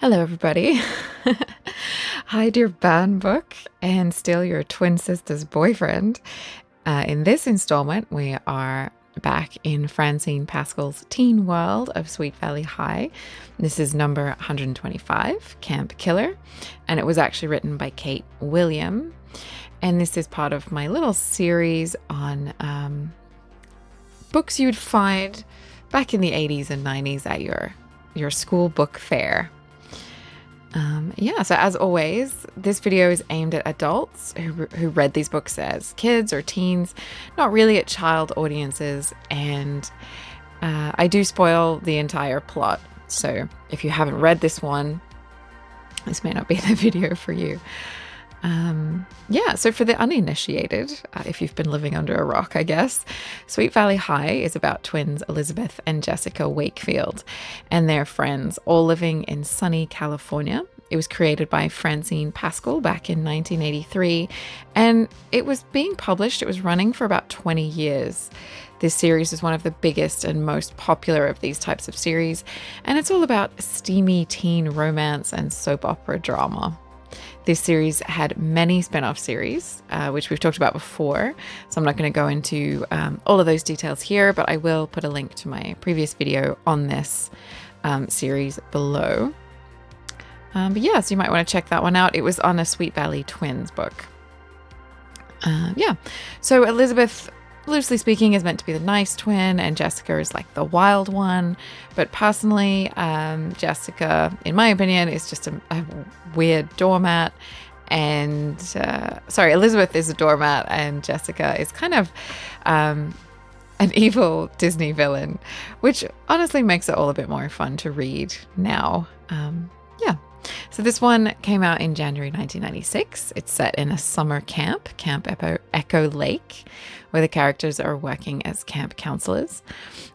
Hello, everybody. Hide your banned book and steal your twin sister's boyfriend. In this installment, we are back in Francine Pascal's teen world of Sweet Valley High. This is number 125, Camp Killer, and it was actually written by Kate William. And this is part of my little series on books you'd find back in the 80s and 90s at your school book fair. So as always, this video is aimed at adults who read these books as kids or teens, not really at child audiences, and I do spoil the entire plot. So if you haven't read this one, this may not be the video for you. So for the uninitiated, if you've been living under a rock, I guess, Sweet Valley High is about twins Elizabeth and Jessica Wakefield and their friends, all living in sunny California. It was created by Francine Pascal back in 1983, and it was being published. It was running for about 20 years. This series is one of the biggest and most popular of these types of series, and it's all about steamy teen romance and soap opera drama. This series had many spin-off series, which we've talked about before, so I'm not going to go into all of those details here, but I will put a link to my previous video on this series below. So you might want to check that one out. It was on a Sweet Valley Twins book. So Elizabeth, loosely speaking, is meant to be the nice twin, and Jessica is like the wild one. But personally, Jessica, in my opinion, is just a weird doormat. And Elizabeth is a doormat, and Jessica is kind of an evil Disney villain, which honestly makes it all a bit more fun to read now. So this one came out in January 1996. It's set in a summer camp, Camp Echo Lake, where the characters are working as camp counselors.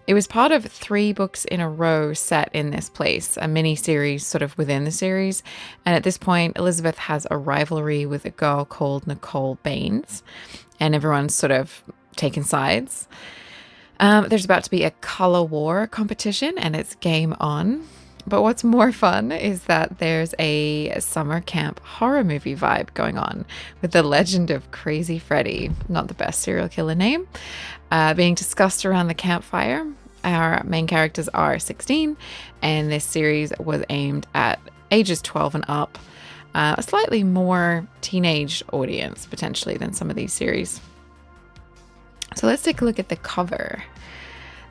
It was part of 3 books in a row set in this place, a mini-series sort of within the series. And at this point, Elizabeth has a rivalry with a girl called Nicole Baines, and everyone's sort of taken sides. There's about to be a color war competition, and it's game on. But what's more fun is that there's a summer camp horror movie vibe going on with the legend of Crazy Freddy, not the best serial killer name, being discussed around the campfire. Our main characters are 16, and this series was aimed at ages 12 and up, a slightly more teenage audience potentially than some of these series. So let's take a look at the cover.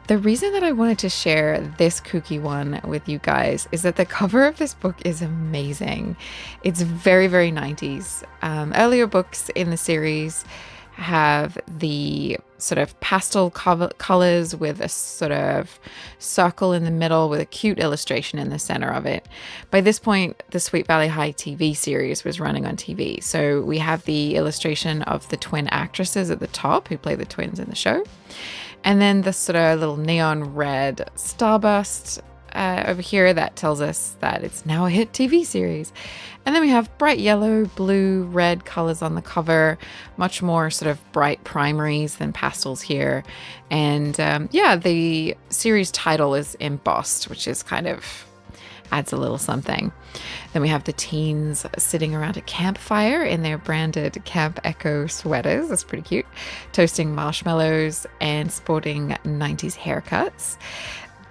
The reason that I wanted to share this kooky one with you guys is that the cover of this book is amazing. It's very, very 90s. Earlier books in the series have the sort of pastel colors with a sort of circle in the middle with a cute illustration in the center of it. By this point, the Sweet Valley High TV series was running on TV. So we have the illustration of the twin actresses at the top who play the twins in the show. And then the sort of little neon red starburst over here that tells us that it's now a hit TV series. And then we have bright yellow, blue, red colors on the cover, much more sort of bright primaries than pastels here. And the series title is embossed, which is kind of adds a little something. Then we have the teens sitting around a campfire in their branded Camp Echo sweaters. That's pretty cute. Toasting marshmallows and sporting 90s haircuts.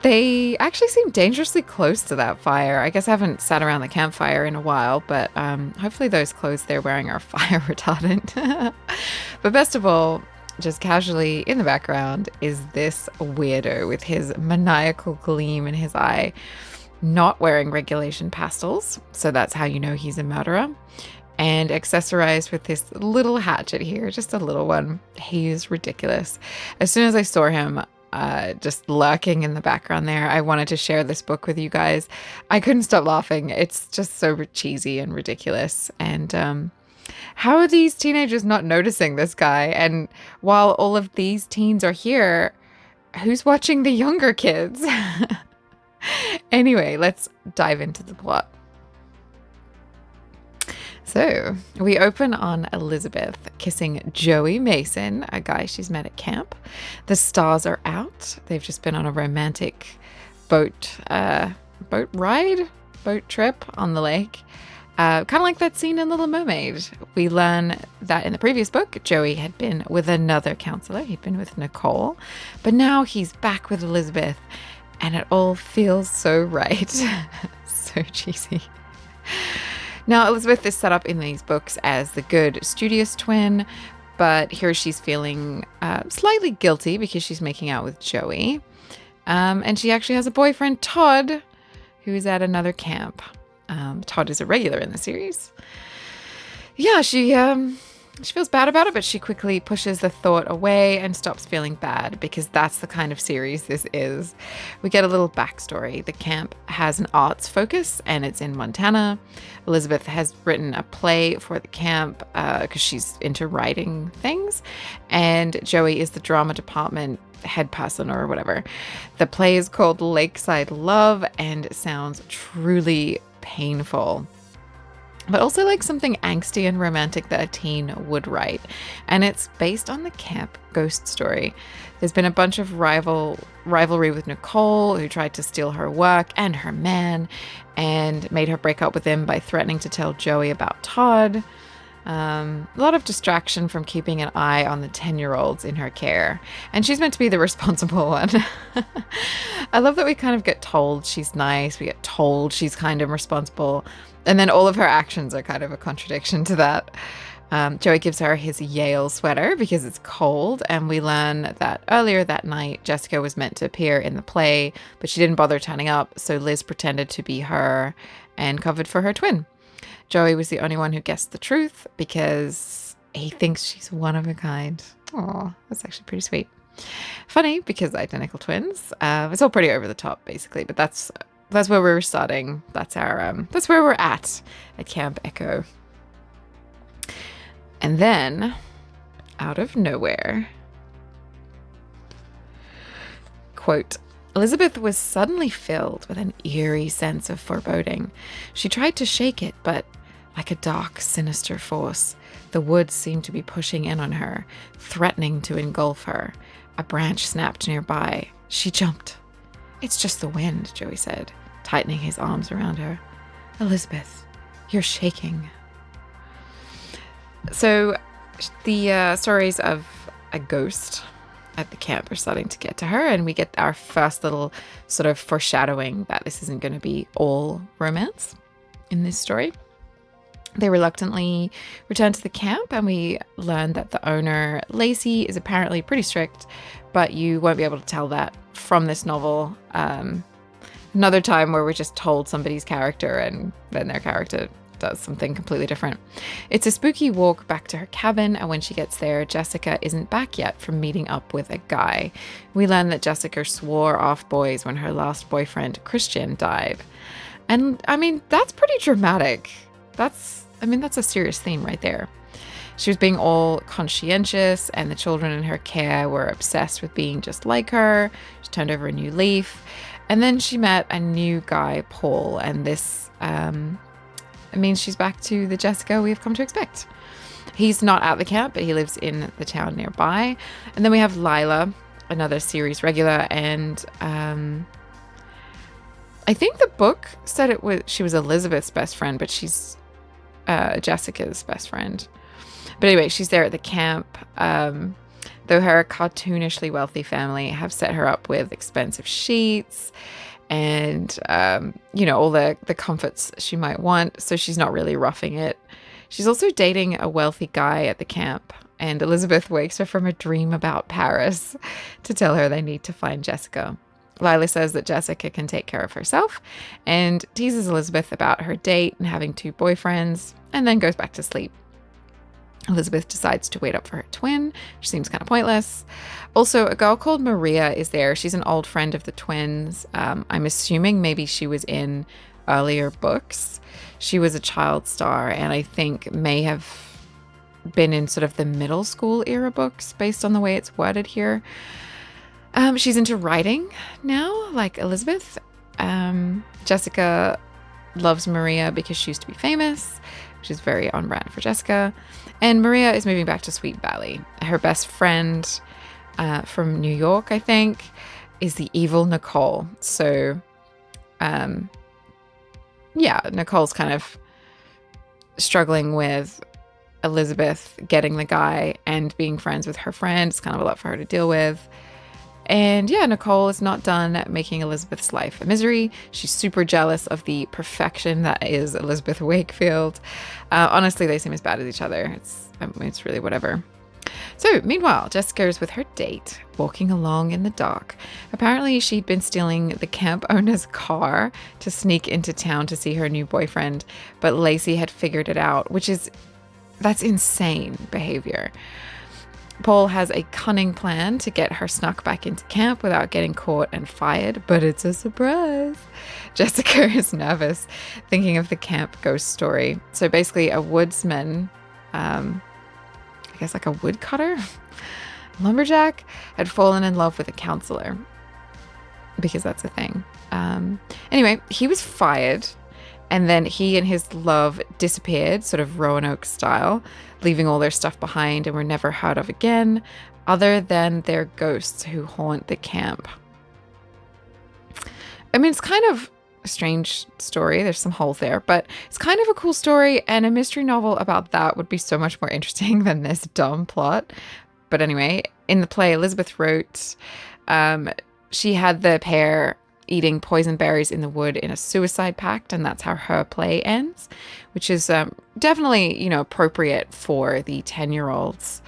They actually seem dangerously close to that fire. I guess I haven't sat around the campfire in a while, but hopefully those clothes they're wearing are fire retardant. But best of all, just casually in the background is this weirdo with his maniacal gleam in his eye, not wearing regulation pastels, so that's how you know he's a murderer, and accessorized with this little hatchet here, just a little one. He's ridiculous. As soon as I saw him just lurking in the background there, I wanted to share this book with you guys. I couldn't stop laughing. It's just so cheesy and ridiculous. And how are these teenagers not noticing this guy? And while all of these teens are here, who's watching the younger kids? Anyway, let's dive into the plot. So we open on Elizabeth kissing Joey Mason, a guy she's met at camp. The stars are out. They've just been on a romantic boat ride. boat trip on the lake. Kind of like that scene in Little Mermaid. We learn that in the previous book, Joey had been with another counselor. He'd been with Nicole. But now he's back with Elizabeth. And it all feels so right. So cheesy. Now, Elizabeth is set up in these books as the good, studious twin. But here she's feeling slightly guilty because she's making out with Joey. And she actually has a boyfriend, Todd, who's at another camp. Todd is a regular in the series. Yeah, she feels bad about it, but she quickly pushes the thought away and stops feeling bad because that's the kind of series this is. We get a little backstory. The camp has an arts focus and it's in Montana. Elizabeth has written a play for the camp because she's into writing things. And Joey is the drama department head person or whatever. The play is called Lakeside Love and sounds truly painful, but also like something angsty and romantic that a teen would write. And it's based on the camp ghost story. There's been a bunch of rivalry with Nicole, who tried to steal her work and her man and made her break up with him by threatening to tell Joey about Todd. A lot of distraction from keeping an eye on the 10-year-olds in her care. And she's meant to be the responsible one. I love that we kind of get told she's nice. We get told she's kind of responsible. And then all of her actions are kind of a contradiction to that. Joey gives her his Yale sweater because it's cold. And we learn that earlier that night, Jessica was meant to appear in the play, but she didn't bother turning up. So Liz pretended to be her and covered for her twin. Joey was the only one who guessed the truth because he thinks she's one of a kind. Oh, that's actually pretty sweet. Funny because identical twins. It's all pretty over the top, basically, but that's where we're starting. That's where we're at Camp Echo. And then, out of nowhere, quote, Elizabeth was suddenly filled with an eerie sense of foreboding. She tried to shake it, but like a dark, sinister force, the woods seemed to be pushing in on her, threatening to engulf her. A branch snapped nearby. She jumped. It's just the wind, Joey said, tightening his arms around her. Elizabeth, you're shaking. So the stories of a ghost at the camp are starting to get to her, and we get our first little sort of foreshadowing that this isn't going to be all romance in this story. They reluctantly return to the camp, and we learn that the owner, Lacey, is apparently pretty strict, but you won't be able to tell that from this novel. Another time where we're just told somebody's character and then their character does something completely different. It's a spooky walk back to her cabin, and when she gets there, Jessica isn't back yet from meeting up with a guy. We learn that Jessica swore off boys when her last boyfriend, Christian, died. And I mean, that's pretty dramatic. That's a serious theme right there. She was being all conscientious, and the children in her care were obsessed with being just like her. She turned over a new leaf. And then she met a new guy, Paul, and this means she's back to the Jessica we've come to expect. He's not at the camp, but he lives in the town nearby. And then we have Lila, another series regular, and I think the book said she was Elizabeth's best friend, but she's Jessica's best friend. But anyway, she's there at the camp. Though her cartoonishly wealthy family have set her up with expensive sheets and, all the comforts she might want. So she's not really roughing it. She's also dating a wealthy guy at the camp. And Elizabeth wakes her from a dream about Paris to tell her they need to find Jessica. Lila says that Jessica can take care of herself and teases Elizabeth about her date and having 2 boyfriends, and then goes back to sleep. Elizabeth decides to wait up for her twin, which seems kind of pointless. Also, a girl called Maria is there. She's an old friend of the twins. I'm assuming maybe she was in earlier books. She was a child star, and I think may have been in sort of the middle school era books based on the way it's worded here. She's into writing now, like Elizabeth. Jessica loves Maria because she used to be famous, which is very on brand for Jessica. And Maria is moving back to Sweet Valley. Her best friend from New York, I think, is the evil Nicole. So yeah, Nicole's kind of struggling with Elizabeth getting the guy and being friends with her friend. It's kind of a lot for her to deal with. And yeah, Nicole is not done making Elizabeth's life a misery. She's super jealous of the perfection that is Elizabeth Wakefield. Honestly, they seem as bad as each other. It's really whatever. So meanwhile, Jessica is with her date, walking along in the dark. Apparently, she'd been stealing the camp owner's car to sneak into town to see her new boyfriend, but Lacey had figured it out, that's insane behavior. Paul has a cunning plan to get her snuck back into camp without getting caught and fired, but it's a surprise. Jessica is nervous, thinking of the camp ghost story. So basically a woodsman, I guess like a woodcutter, lumberjack, had fallen in love with a counselor, because that's a thing. Anyway, he was fired, and then he and his love disappeared, sort of Roanoke style, leaving all their stuff behind and were never heard of again, other than their ghosts who haunt the camp. I mean, it's kind of a strange story. There's some holes there, but it's kind of a cool story, and a mystery novel about that would be so much more interesting than this dumb plot. But anyway, in the play, Elizabeth wrote, she had the pair eating poison berries in the wood in a suicide pact, and that's how her play ends, which is definitely, appropriate for the 10-year-olds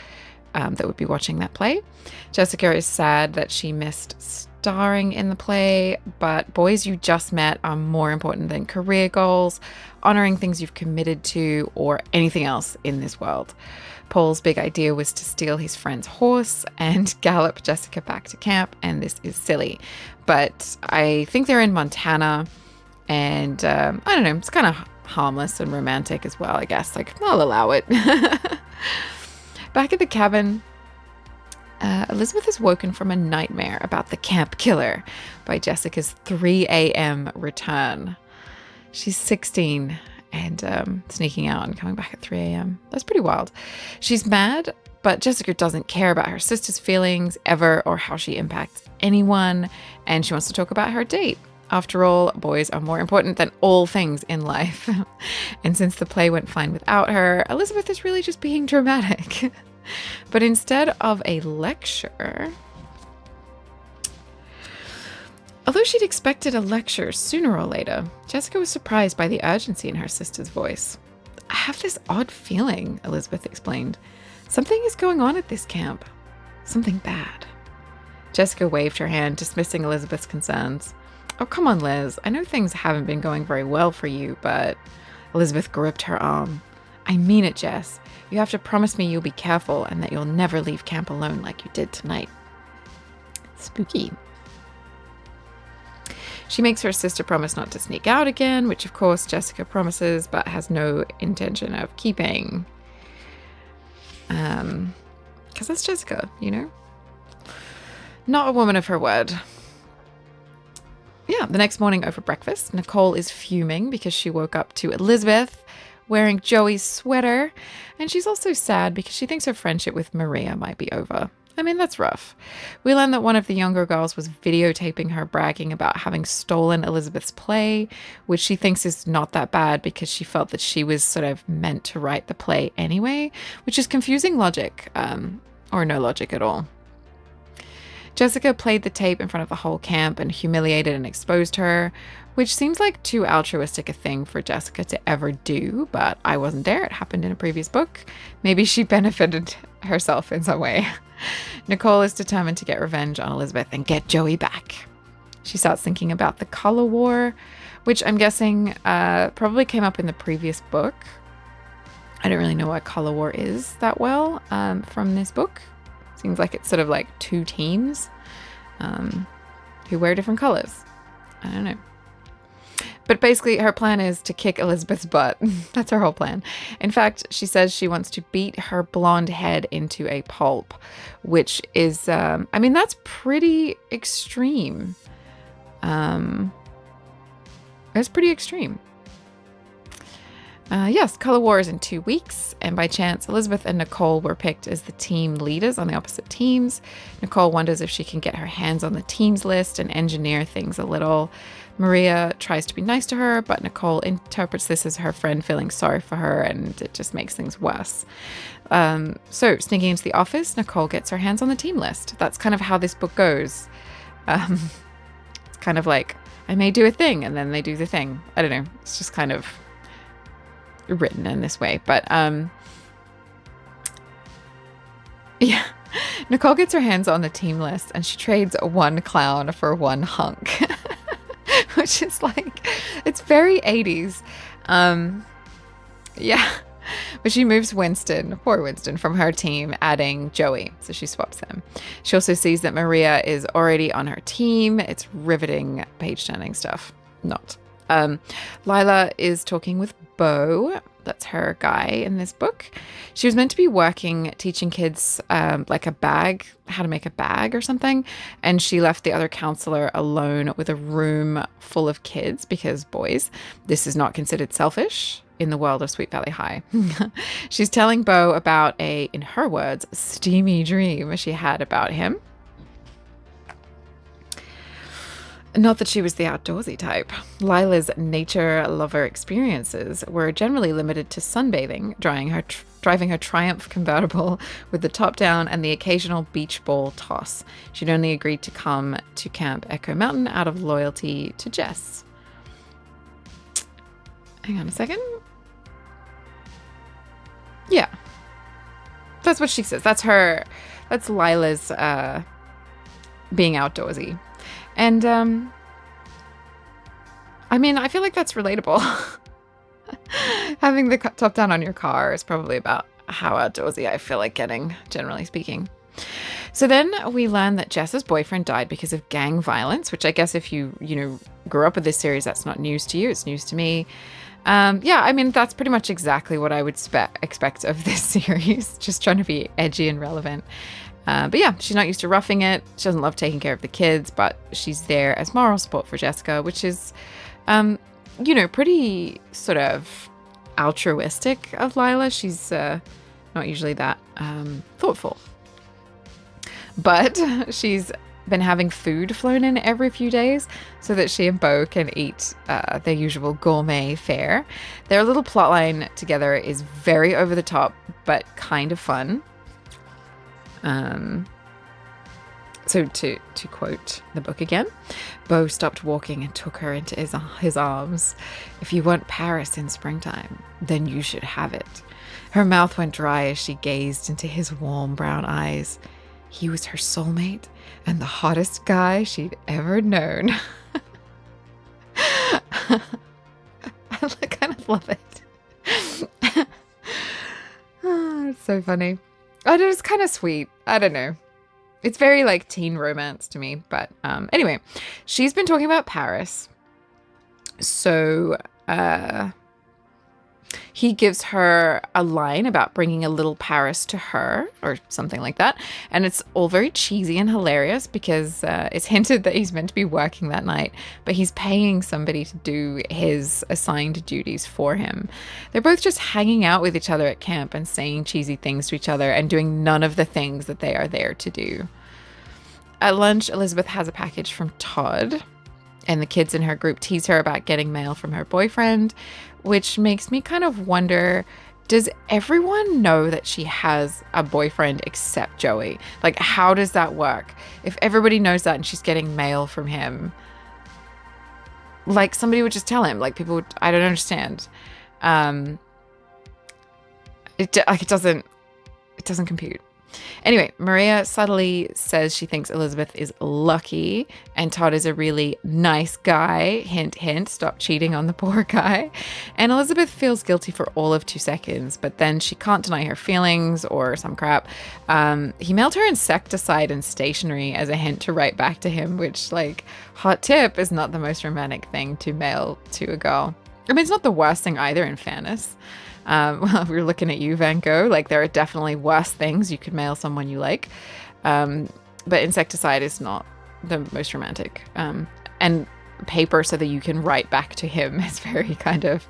that would be watching that play. Jessica is sad that she missed starring in the play, but boys you just met are more important than career goals, honoring things you've committed to, or anything else in this world. Paul's big idea was to steal his friend's horse and gallop Jessica back to camp, and this is silly. But I think they're in Montana, and I don't know, it's kind of harmless and romantic as well, I guess. Like, I'll allow it. Back at the cabin, Elizabeth is woken from a nightmare about the camp killer by Jessica's 3 a.m. return. She's 16 and sneaking out and coming back at 3 a.m. That's pretty wild. She's mad, but Jessica doesn't care about her sister's feelings ever or how she impacts anyone, and she wants to talk about her date. After all, boys are more important than all things in life. And since the play went fine without her, Elizabeth is really just being dramatic. But instead of a lecture, although she'd expected a lecture sooner or later, Jessica was surprised by the urgency in her sister's voice. I have this odd feeling, Elizabeth explained. Something is going on at this camp. Something bad. Jessica waved her hand, dismissing Elizabeth's concerns. Oh, come on, Liz. I know things haven't been going very well for you, but... Elizabeth gripped her arm. I mean it, Jess. You have to promise me you'll be careful and that you'll never leave camp alone like you did tonight. Spooky. She makes her sister promise not to sneak out again, which of course Jessica promises but has no intention of keeping. Because that's Jessica, Not a woman of her word. Yeah, the next morning over breakfast, Nicole is fuming because she woke up to Elizabeth wearing Joey's sweater, and she's also sad because she thinks her friendship with Maria might be over. I mean, that's rough. We learn that one of the younger girls was videotaping her bragging about having stolen Elizabeth's play, which she thinks is not that bad because she felt that she was sort of meant to write the play anyway, which is confusing logic, or no logic at all. Jessica played the tape in front of the whole camp and humiliated and exposed her, which seems like too altruistic a thing for Jessica to ever do, but I wasn't there. It happened in a previous book. Maybe she benefited herself in some way. Nicole is determined to get revenge on Elizabeth and get Joey back. She starts thinking about the color war, which I'm guessing probably came up in the previous book. I don't really know what color war is that well from this book. Seems like it's sort of like two teams who wear different colors. I don't know. But basically her plan is to kick Elizabeth's butt. That's her whole plan. In fact, she says she wants to beat her blonde head into a pulp, which is, that's pretty extreme. That's pretty extreme. Yes, Color War is in 2 weeks, and by chance, Elizabeth and Nicole were picked as the team leaders on the opposite teams. Nicole wonders if she can get her hands on the teams list and engineer things a little. Maria tries to be nice to her, but Nicole interprets this as her friend feeling sorry for her, and it just makes things worse. So, sneaking into the office, Nicole gets her hands on the team list. That's kind of how this book goes. It's kind of like, I may do a thing, and then they do the thing. I don't know. It's just kind of written in this way, but yeah, Nicole gets her hands on the team list and she trades one clown for one hunk, which is like, it's very 80s. Yeah, but she moves poor Winston, from her team, adding Joey, so she swaps them. She also sees that Maria is already on her team. It's riveting page-turning stuff. Not. Lila is talking with Bo. That's her guy in this book. She was meant to be teaching kids like how to make a bag or something. And she left the other counselor alone with a room full of kids because, boys, this is not considered selfish in the world of Sweet Valley High. She's telling Bo about in her words, steamy dream she had about him. Not that she was the outdoorsy type. Lila's nature lover experiences were generally limited to sunbathing, driving her Triumph convertible with the top down, and the occasional beach ball toss. She'd only agreed to come to Camp Echo Mountain out of loyalty to Jess. Hang on a second. Yeah. That's what she says. That's Lila's being outdoorsy. And, I mean, I feel like that's relatable. Having the top down on your car is probably about how outdoorsy I feel like getting, generally speaking. So then we learn that Jess's boyfriend died because of gang violence, which I guess if you grew up with this series, that's not news to you. It's news to me. Yeah, I mean, that's pretty much exactly what I would expect of this series. Just trying to be edgy and relevant. But yeah, she's not used to roughing it. She doesn't love taking care of the kids, but she's there as moral support for Jessica, which is, pretty sort of altruistic of Lila. She's not usually that thoughtful. But she's been having food flown in every few days so that she and Bo can eat their usual gourmet fare. Their little plotline together is very over the top, but kind of fun. So to quote the book again, Bo stopped walking and took her into his arms. If you want Paris in springtime, then you should have it. Her mouth went dry as she gazed into his warm brown eyes. He was her soulmate and the hottest guy she'd ever known. I kind of love it. Oh, it's so funny. It's kind of sweet. I don't know. It's very like teen romance to me. But anyway, she's been talking about Paris. So he gives her a line about bringing a little Paris to her or something like that. And it's all very cheesy and hilarious because it's hinted that he's meant to be working that night, but he's paying somebody to do his assigned duties for him. They're both just hanging out with each other at camp and saying cheesy things to each other and doing none of the things that they are there to do. At lunch, Elizabeth has a package from Todd, and the kids in her group tease her about getting mail from her boyfriend, which makes me kind of wonder, does everyone know that she has a boyfriend except Joey? Like, how does that work? If everybody knows that and she's getting mail from him, like, somebody would just tell him. Like, people would, I don't understand. It doesn't compute. Anyway, Maria subtly says she thinks Elizabeth is lucky and Todd is a really nice guy. Hint, hint, stop cheating on the poor guy. And Elizabeth feels guilty for all of 2 seconds, but then she can't deny her feelings or some crap. He mailed her insecticide and stationery as a hint to write back to him, which, like, hot tip, is not the most romantic thing to mail to a girl. I mean, it's not the worst thing either, in fairness. Well, we're looking at you, Van Gogh. Like, there are definitely worse things you could mail someone you like. But insecticide is not the most romantic. And paper so that you can write back to him is very kind of...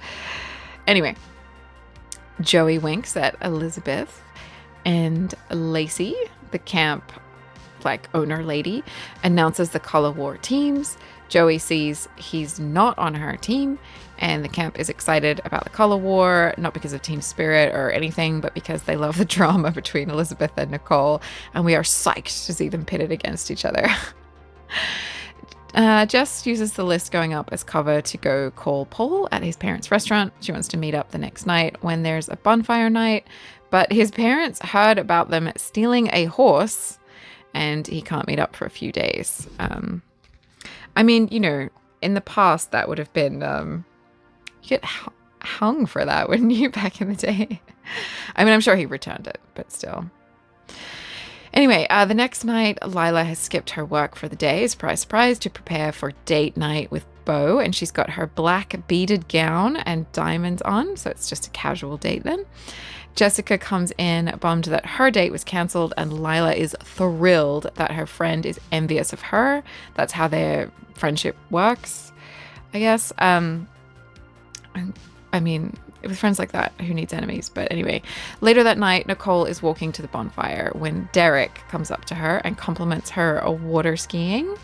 Anyway, Joey winks at Elizabeth, and Lacey, the camp owner lady, announces the color war teams. Joey sees he's not on her team, and the camp is excited about the color war, not because of team spirit or anything, but because they love the drama between Elizabeth and Nicole, and we are psyched to see them pitted against each other. Jess uses the list going up as cover to go call Paul at his parents' restaurant. She wants to meet up the next night when there's a bonfire night, but his parents heard about them stealing a horse, and he can't meet up for a few days. I mean, you know, in the past, that would have been, you get hung for that, wouldn't you, back in the day? I mean, I'm sure he returned it, but still. Anyway, the next night, Lila has skipped her work for the day, surprise, surprise, to prepare for date night with Beau, and she's got her black beaded gown and diamonds on, so it's just a casual date then. Jessica comes in bummed that her date was cancelled, and Lila is thrilled that her friend is envious of her. That's how their friendship works, I guess. I mean, with friends like that, who needs enemies? But anyway, later that night, Nicole is walking to the bonfire when Derek comes up to her and compliments her on water skiing.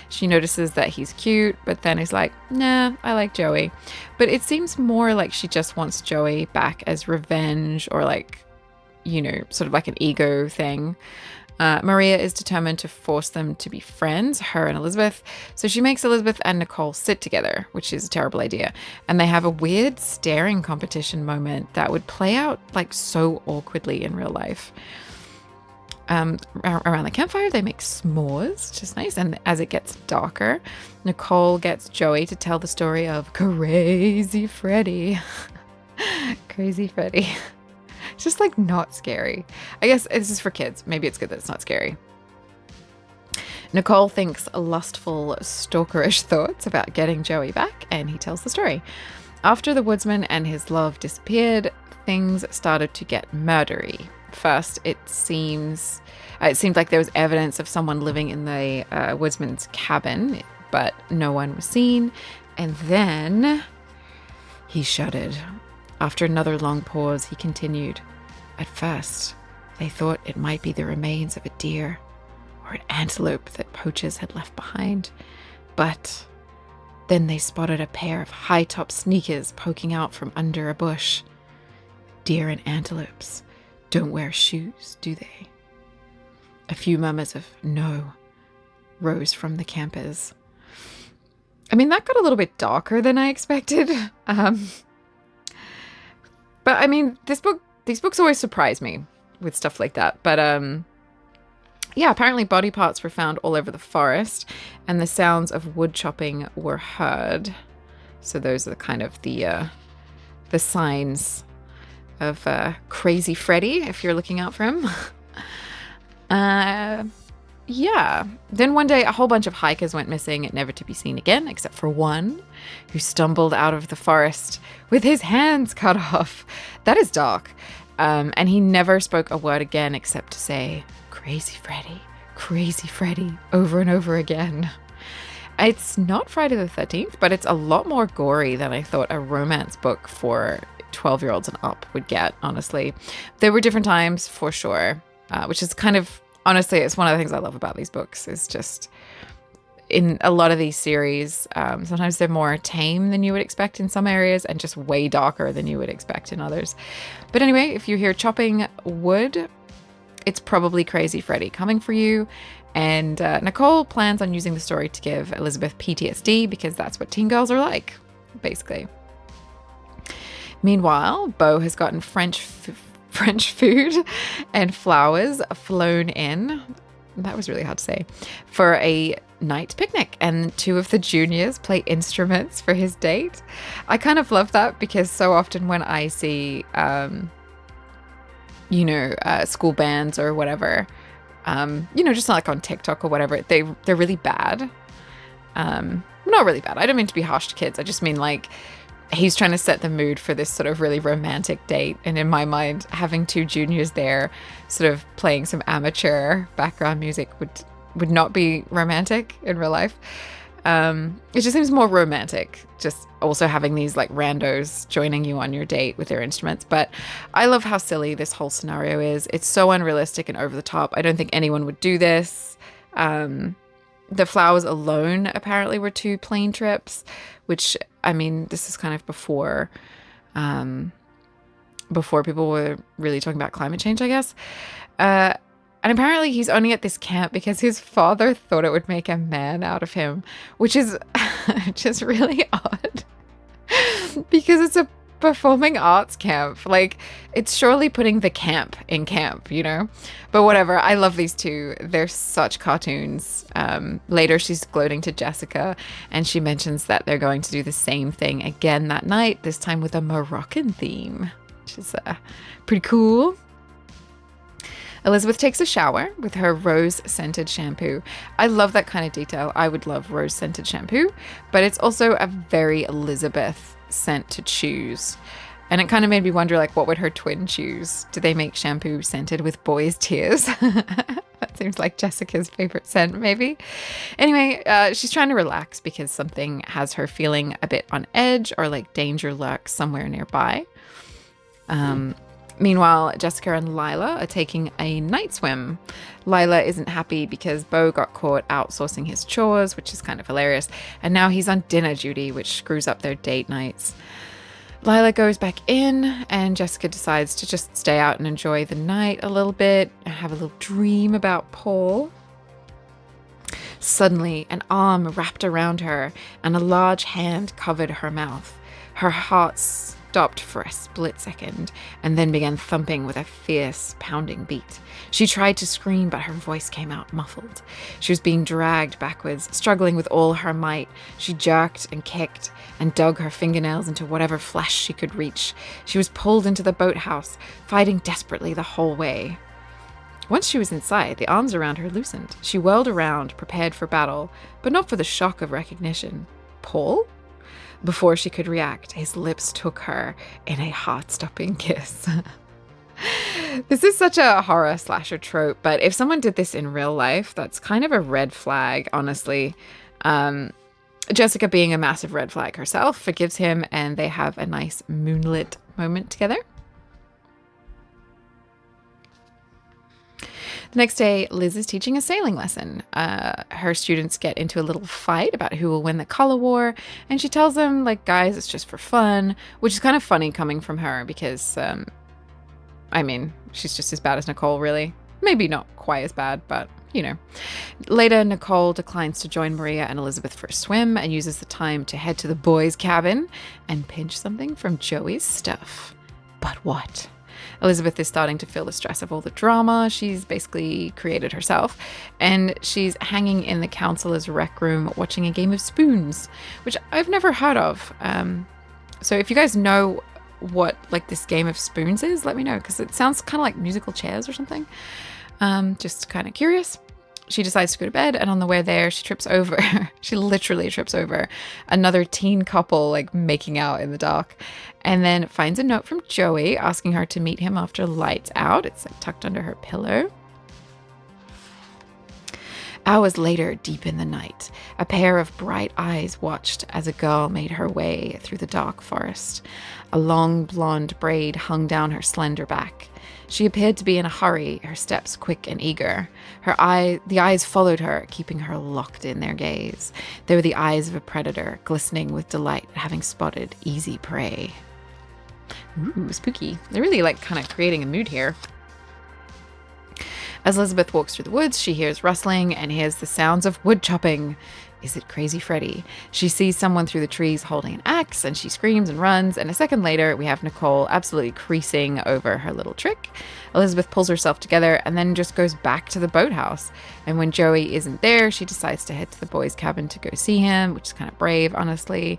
She notices that he's cute, but then is like, nah, I like Joey. But it seems more like she just wants Joey back as revenge, or like, you know, sort of like an ego thing. Maria is determined to force them to be friends, her and Elizabeth. So she makes Elizabeth and Nicole sit together, which is a terrible idea. And they have a weird staring competition moment that would play out like so awkwardly in real life. Around the campfire, they make s'mores, which is nice. And as it gets darker, Nicole gets Joey to tell the story of Crazy Freddy. Crazy Freddy. It's just like not scary. I guess this is for kids. Maybe it's good that it's not scary. Nicole thinks lustful, stalkerish thoughts about getting Joey back, and he tells the story. After the woodsman and his love disappeared, things started to get murdery. First, it seemed like there was evidence of someone living in the woodsman's cabin, but no one was seen. And then he shuddered. After another long pause, he continued. At first, they thought it might be the remains of a deer or an antelope that poachers had left behind. But then they spotted a pair of high-top sneakers poking out from under a bush. Deer and antelopes don't wear shoes, do they? A few murmurs of no rose from the campers. I mean, that got a little bit darker than I expected. But I mean, these books always surprise me with stuff like that. But yeah, apparently body parts were found all over the forest, and the sounds of wood chopping were heard. So those are kind of the signs of Crazy Freddy, if you're looking out for him. Yeah. Then one day, a whole bunch of hikers went missing, never to be seen again, except for one who stumbled out of the forest with his hands cut off. That is dark. And he never spoke a word again except to say, Crazy Freddy, over and over again. It's not Friday the 13th, but it's a lot more gory than I thought a romance book for 12-year-olds and up would get, honestly. There were different times, for sure, which is kind of, honestly, it's one of the things I love about these books, is just in a lot of these series, sometimes they're more tame than you would expect in some areas and just way darker than you would expect in others. But anyway, if you hear chopping wood, it's probably Crazy Freddy coming for you. And Nicole plans on using the story to give Elizabeth PTSD because that's what teen girls are like, basically. Meanwhile, Beau has gotten French food and flowers flown in. That was really hard to say. For a night picnic, and two of the juniors play instruments for his date. I kind of love that because so often when I see, school bands or whatever, just like on TikTok or whatever, they're really bad. Not really bad. I don't mean to be harsh to kids. I just mean like he's trying to set the mood for this sort of really romantic date. And in my mind, having two juniors there sort of playing some amateur background music would not be romantic in real life. It just seems more romantic, just also having these like randos joining you on your date with their instruments. But I love how silly this whole scenario is. It's so unrealistic and over the top. I don't think anyone would do this. The flowers alone apparently were 2 plane trips, which, I mean, this is kind of before people were really talking about climate change, I guess. And apparently he's only at this camp because his father thought it would make a man out of him, which is just really odd because it's a performing arts camp. Like, it's surely putting the camp in camp, you know? But whatever. I love these two. They're such cartoons. Later, she's gloating to Jessica, and she mentions that they're going to do the same thing again that night, this time with a Moroccan theme, which is pretty cool. Elizabeth takes a shower with her rose-scented shampoo. I love that kind of detail. I would love rose-scented shampoo, but it's also a very Elizabeth scent to choose. And it kind of made me wonder, like, what would her twin choose? Do they make shampoo scented with boys' tears? That seems like Jessica's favorite scent, maybe. Anyway, she's trying to relax because something has her feeling a bit on edge, or like danger lurks somewhere nearby. Meanwhile, Jessica and Lila are taking a night swim. Lila isn't happy because Beau got caught outsourcing his chores, which is kind of hilarious, and now he's on dinner duty, which screws up their date nights. Lila goes back in, and Jessica decides to just stay out and enjoy the night a little bit, and have a little dream about Paul. Suddenly, an arm wrapped around her, and a large hand covered her mouth. Her heart stopped for a split second and then began thumping with a fierce, pounding beat. She tried to scream, but her voice came out muffled. She was being dragged backwards, struggling with all her might. She jerked and kicked and dug her fingernails into whatever flesh she could reach. She was pulled into the boathouse, fighting desperately the whole way. Once she was inside, the arms around her loosened. She whirled around, prepared for battle, but not for the shock of recognition. Paul? Before she could react, his lips took her in a heart-stopping kiss. This is such a horror slasher trope, but if someone did this in real life, that's kind of a red flag, honestly. Jessica, being a massive red flag herself, forgives him, and they have a nice moonlit moment together. The next day, Liz is teaching a sailing lesson. Her students get into a little fight about who will win the color war, and she tells them, like, guys, it's just for fun, which is kind of funny coming from her because, I mean, she's just as bad as Nicole, really. Maybe not quite as bad, but, you know. Later, Nicole declines to join Maria and Elizabeth for a swim and uses the time to head to the boys' cabin and pinch something from Joey's stuff. But what? Elizabeth is starting to feel the stress of all the drama she's basically created herself, and she's hanging in the counselor's rec room watching a game of spoons, which I've never heard of. So if you guys know what like this game of spoons is, let me know, because it sounds kind of like musical chairs or something. Just kind of curious. She decides to go to bed, and on the way there, she trips over. She literally trips over another teen couple, like, making out in the dark, and then finds a note from Joey asking her to meet him after lights out. It's like tucked under her pillow. Hours later, deep in the night, a pair of bright eyes watched as a girl made her way through the dark forest. A long blonde braid hung down her slender back. She appeared to be in a hurry, her steps quick and eager. The eyes followed her, keeping her locked in their gaze. They were the eyes of a predator, glistening with delight at having spotted easy prey. Ooh, spooky. They're really, like, kind of creating a mood here. As Elizabeth walks through the woods, she hears rustling and hears the sounds of wood chopping. Is it Crazy Freddy? She sees someone through the trees holding an axe, and she screams and runs, and a second later we have Nicole absolutely creasing over her little trick. Elizabeth pulls herself together and then just goes back to the boathouse, and when Joey isn't there, she decides to head to the boys' cabin to go see him, which is kind of brave, honestly.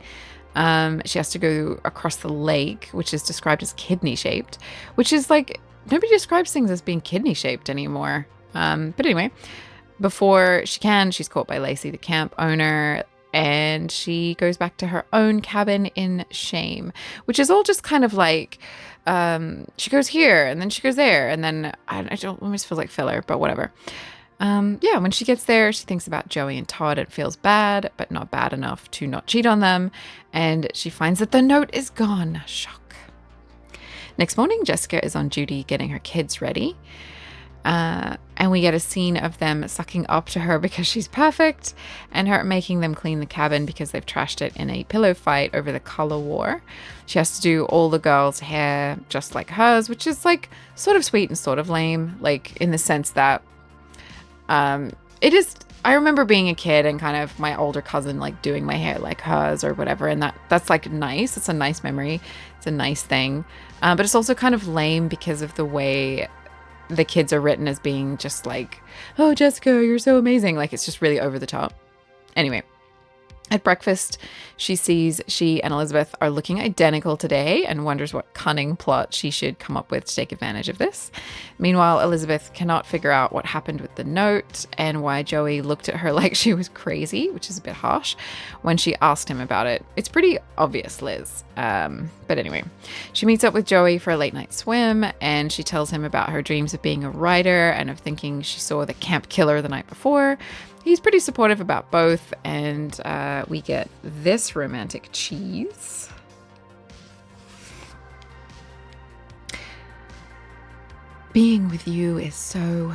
She has to go across the lake, which is described as kidney-shaped, which is like, nobody describes things as being kidney-shaped anymore. But anyway, before she can, she's caught by Lacey, the camp owner, and she goes back to her own cabin in shame, which is all just kind of like, she goes here and then she goes there, and then I don't almost feel like filler, but whatever. Yeah, when she gets there, she thinks about Joey and Todd and feels bad, but not bad enough to not cheat on them. And she finds that the note is gone. Shock. Next morning, Jessica is on duty getting her kids ready. And we get a scene of them sucking up to her because she's perfect, and her making them clean the cabin because they've trashed it in a pillow fight over the color war. She has to do all the girls' hair just like hers, which is like sort of sweet and sort of lame, like in the sense that it is. I remember being a kid and kind of my older cousin like doing my hair like hers or whatever, and that's like nice. It's a nice memory. It's a nice thing, but it's also kind of lame because of the way the kids are written as being just like, oh, Jessica, you're so amazing. Like, it's just really over the top. Anyway, at breakfast, she sees she and Elizabeth are looking identical today and wonders what cunning plot she should come up with to take advantage of this. Meanwhile, Elizabeth cannot figure out what happened with the note and why Joey looked at her like she was crazy, which is a bit harsh, when she asked him about it. It's pretty obvious, Liz. But anyway, she meets up with Joey for a late night swim, and she tells him about her dreams of being a writer and of thinking she saw the camp killer the night before. He's pretty supportive about both, and we get this romantic cheese. Being with you is so...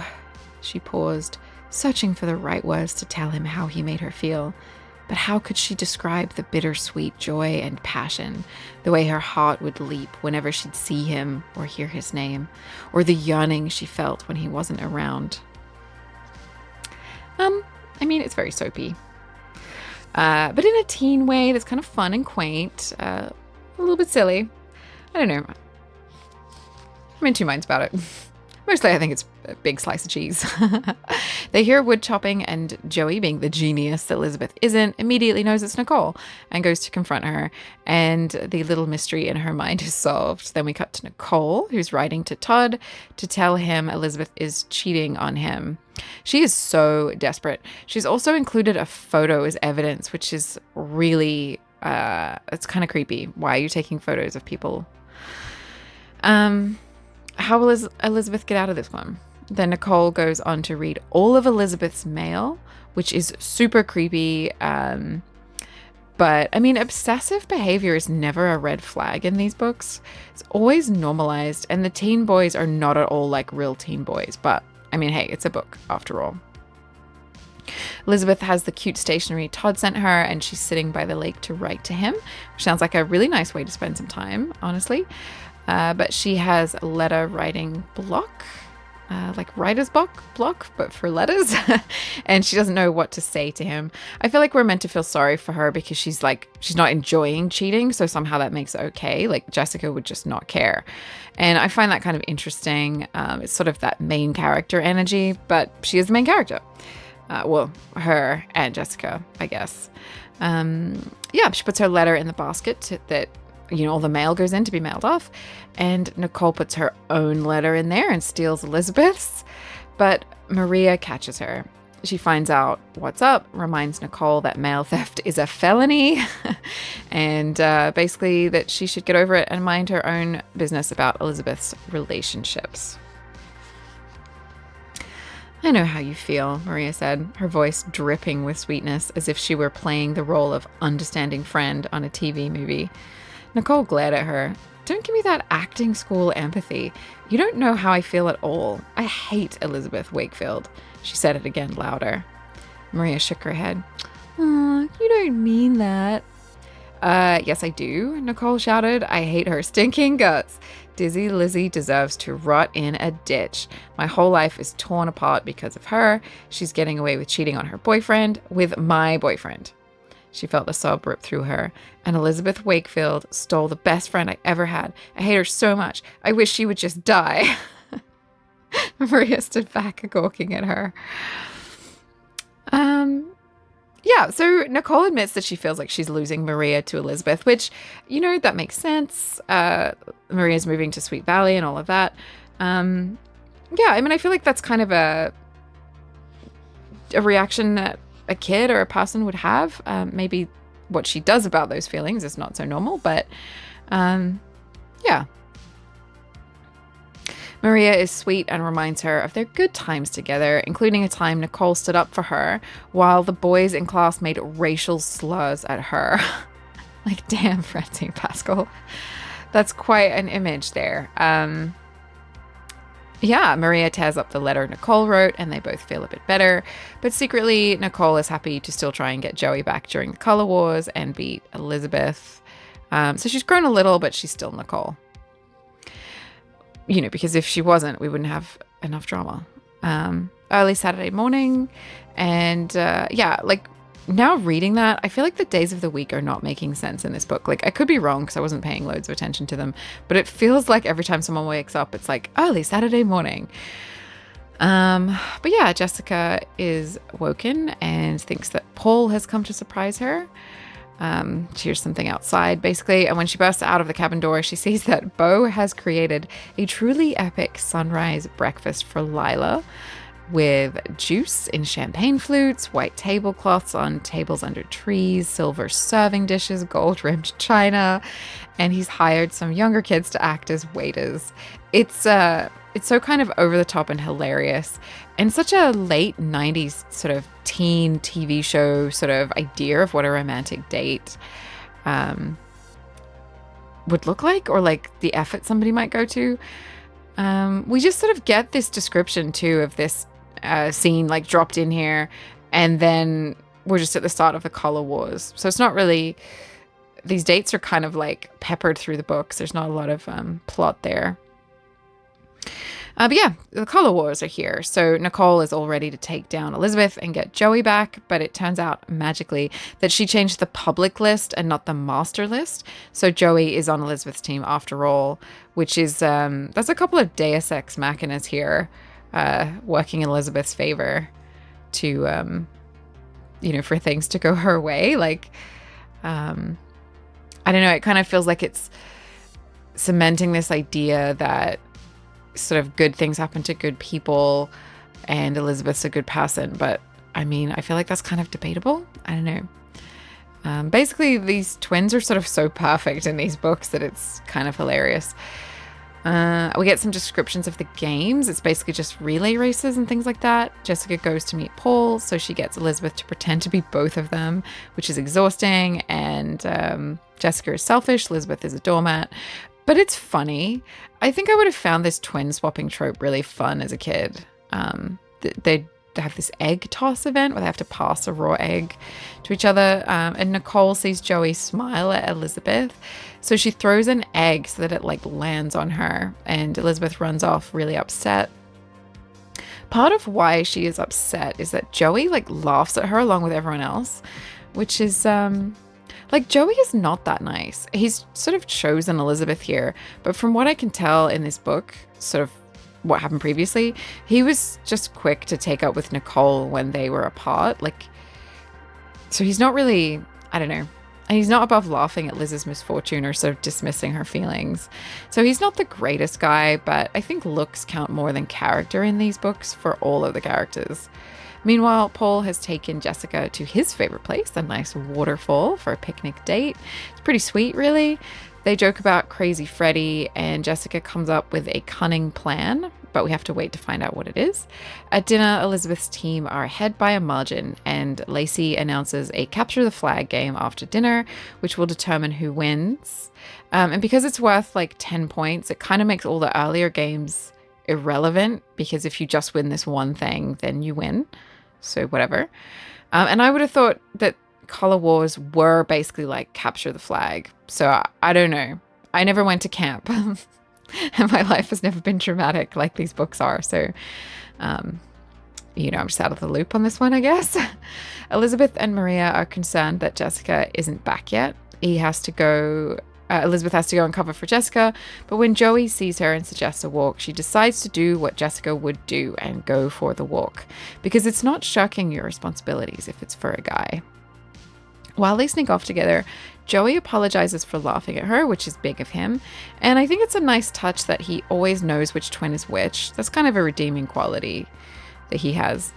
She paused, searching for the right words to tell him how he made her feel. But how could she describe the bittersweet joy and passion, the way her heart would leap whenever she'd see him or hear his name, or the yearning she felt when he wasn't around? I mean, it's very soapy. But in a teen way that's kind of fun and quaint, a little bit silly. I don't know. I'm in two minds about it. Mostly I think it's a big slice of cheese. They hear wood chopping, and Joey, being the genius that Elizabeth isn't, immediately knows it's Nicole and goes to confront her, and the little mystery in her mind is solved. Then we cut to Nicole, who's writing to Todd to tell him Elizabeth is cheating on him. She is so desperate. She's also included a photo as evidence, which is really, it's kind of creepy. Why are you taking photos of people? How will Elizabeth get out of this one? Then Nicole goes on to read all of Elizabeth's mail, which is super creepy. But I mean, obsessive behavior is never a red flag in these books. It's always normalized, and the teen boys are not at all like real teen boys. But I mean, hey, it's a book after all. Elizabeth has the cute stationery Todd sent her, and she's sitting by the lake to write to him, which sounds like a really nice way to spend some time, honestly. But she has a letter writing block, like writer's block, but for letters. And she doesn't know what to say to him. I feel like we're meant to feel sorry for her because she's not enjoying cheating. So somehow that makes it okay. Like Jessica would just not care. And I find that kind of interesting. It's sort of that main character energy, but she is the main character. Well, her and Jessica, I guess. Yeah, she puts her letter in the basket that all the mail goes in to be mailed off, and Nicole puts her own letter in there and steals Elizabeth's, but Maria catches her. She finds out what's up, reminds Nicole that mail theft is a felony, and basically that she should get over it and mind her own business about Elizabeth's relationships. I know how you feel, Maria said, her voice dripping with sweetness, as if she were playing the role of understanding friend on a TV movie. Nicole glared at her. Don't give me that acting school empathy. You don't know how I feel at all. I hate Elizabeth Wakefield. She said it again louder. Maria shook her head. You don't mean that. Yes, I do, Nicole shouted. I hate her stinking guts. Dizzy Lizzie deserves to rot in a ditch. My whole life is torn apart because of her. She's getting away with cheating on her boyfriend with my boyfriend. She felt the sob rip through her. And Elizabeth Wakefield stole the best friend I ever had. I hate her so much. I wish she would just die. Maria stood back, gawking at her. Yeah, so Nicole admits that she feels like she's losing Maria to Elizabeth, which, that makes sense. Maria's moving to Sweet Valley and all of that. Yeah, I mean, I feel like that's kind of a reaction that a kid or a person would have. Maybe what she does about those feelings is not so normal, but yeah. Maria is sweet and reminds her of their good times together, including a time Nicole stood up for her while the boys in class made racial slurs at her. Like, damn, Francine Pascal. That's quite an image there. Yeah, Maria tears up the letter Nicole wrote and they both feel a bit better. But secretly, Nicole is happy to still try and get Joey back during the Color Wars and beat Elizabeth. So she's grown a little, but she's still Nicole. You know, because if she wasn't, we wouldn't have enough drama. Early Saturday morning. And yeah, like now reading that, I feel like the days of the week are not making sense in this book. Like I could be wrong because I wasn't paying loads of attention to them, but it feels like every time someone wakes up, it's like early Saturday morning. But yeah, Jessica is woken and thinks that Paul has come to surprise her. She hears something outside basically, and when she bursts out of the cabin door, she sees that Beau has created a truly epic sunrise breakfast for Lila with juice in champagne flutes, white tablecloths on tables under trees, silver serving dishes, gold-rimmed china, and he's hired some younger kids to act as waiters. It's so kind of over the top and hilarious, and such a late 90s sort of teen TV show sort of idea of what a romantic date would look like, or like the effort somebody might go to. We just sort of get this description too of this scene like dropped in here, and then we're just at the start of the Color Wars. So it's not really, these dates are kind of like peppered through the books. There's not a lot of plot there. But yeah, the Color Wars are here. So Nicole is all ready to take down Elizabeth and get Joey back, but it turns out magically that she changed the public list and not the master list. So Joey is on Elizabeth's team after all, which is, that's a couple of Deus Ex Machinas here, working in Elizabeth's favor to, you know, for things to go her way. Like, I don't know, it kind of feels like it's cementing this idea that sort of good things happen to good people and Elizabeth's a good person. But I mean, I feel like that's kind of debatable. I don't know. Basically, these twins are sort of so perfect in these books that it's kind of hilarious. We get some descriptions of the games. It's basically just relay races and things like that. Jessica goes to meet Paul, so she gets Elizabeth to pretend to be both of them, which is exhausting. And Jessica is selfish. Elizabeth is a doormat. But it's funny. I think I would have found this twin swapping trope really fun as a kid. They have this egg toss event where they have to pass a raw egg to each other. And Nicole sees Joey smile at Elizabeth. So she throws an egg so that it like lands on her. And Elizabeth runs off really upset. Part of why she is upset is that Joey like laughs at her along with everyone else, which is... like, Joey is not that nice. He's sort of chosen Elizabeth here. But from what I can tell in this book, sort of what happened previously, he was just quick to take up with Nicole when they were apart. Like, so he's not really, I don't know. And he's not above laughing at Liz's misfortune or sort of dismissing her feelings. So he's not the greatest guy, but I think looks count more than character in these books for all of the characters. Meanwhile, Paul has taken Jessica to his favorite place, a nice waterfall, for a picnic date. It's pretty sweet, really. They joke about crazy Freddy, and Jessica comes up with a cunning plan, but we have to wait to find out what it is. At dinner, Elizabeth's team are ahead by a margin, and Lacey announces a capture the flag game after dinner, which will determine who wins. And because it's worth like 10 points, it kind of makes all the earlier games irrelevant, because if you just win this one thing, then you win. So whatever. And I would have thought that Color Wars were basically like capture the flag. So I don't know. I never went to camp. And my life has never been dramatic like these books are. So, you know, I'm just out of the loop on this one, I guess. Elizabeth and Maria are concerned that Jessica isn't back yet. Elizabeth has to go and cover for Jessica, but when Joey sees her and suggests a walk, she decides to do what Jessica would do and go for the walk, because it's not shirking your responsibilities if it's for a guy. While they sneak off together, Joey apologizes for laughing at her, which is big of him, and I think it's a nice touch that he always knows which twin is which. That's kind of a redeeming quality that he has.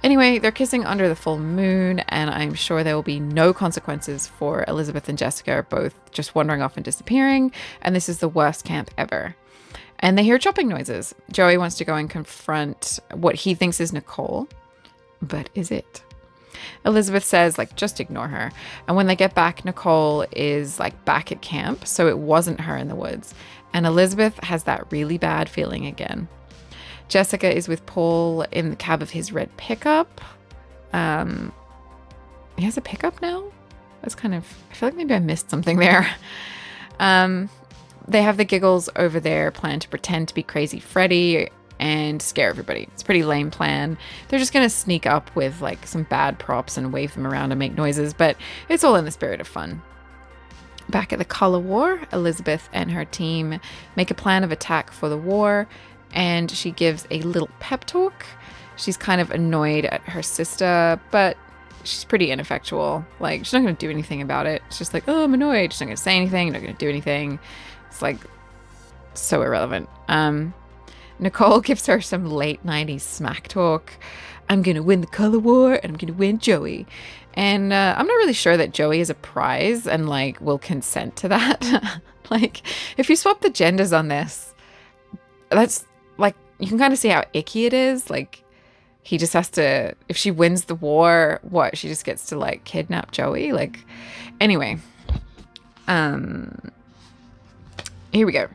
Anyway, they're kissing under the full moon, and I'm sure there will be no consequences for Elizabeth and Jessica both just wandering off and disappearing, and this is the worst camp ever. And they hear chopping noises. Joey wants to go and confront what he thinks is Nicole. But is it? Elizabeth says, like, just ignore her. And when they get back, Nicole is, like, back at camp. So it wasn't her in the woods. And Elizabeth has that really bad feeling again. Jessica is with Paul in the cab of his red pickup. He has a pickup now? That's kind of... I feel like maybe I missed something there. They have the giggles over their plan to pretend to be crazy Freddy and scare everybody. It's a pretty lame plan. They're just going to sneak up with like some bad props and wave them around and make noises, but it's all in the spirit of fun. Back at the Color War, Elizabeth and her team make a plan of attack for the war, and she gives a little pep talk. She's kind of annoyed at her sister, but she's pretty ineffectual. Like, she's not going to do anything about it. It's just like, oh, I'm annoyed. She's not going to say anything, not going to do anything. It's like so irrelevant. Nicole gives her some late 90s smack talk. I'm going to win the color war and I'm going to win Joey. And I'm not really sure that Joey is a prize and like will consent to that. Like, if you swap the genders on this, that's like, you can kind of see how icky it is. Like, he just has to, if she wins the war, what? She just gets to like kidnap Joey? Like, anyway. Here we go.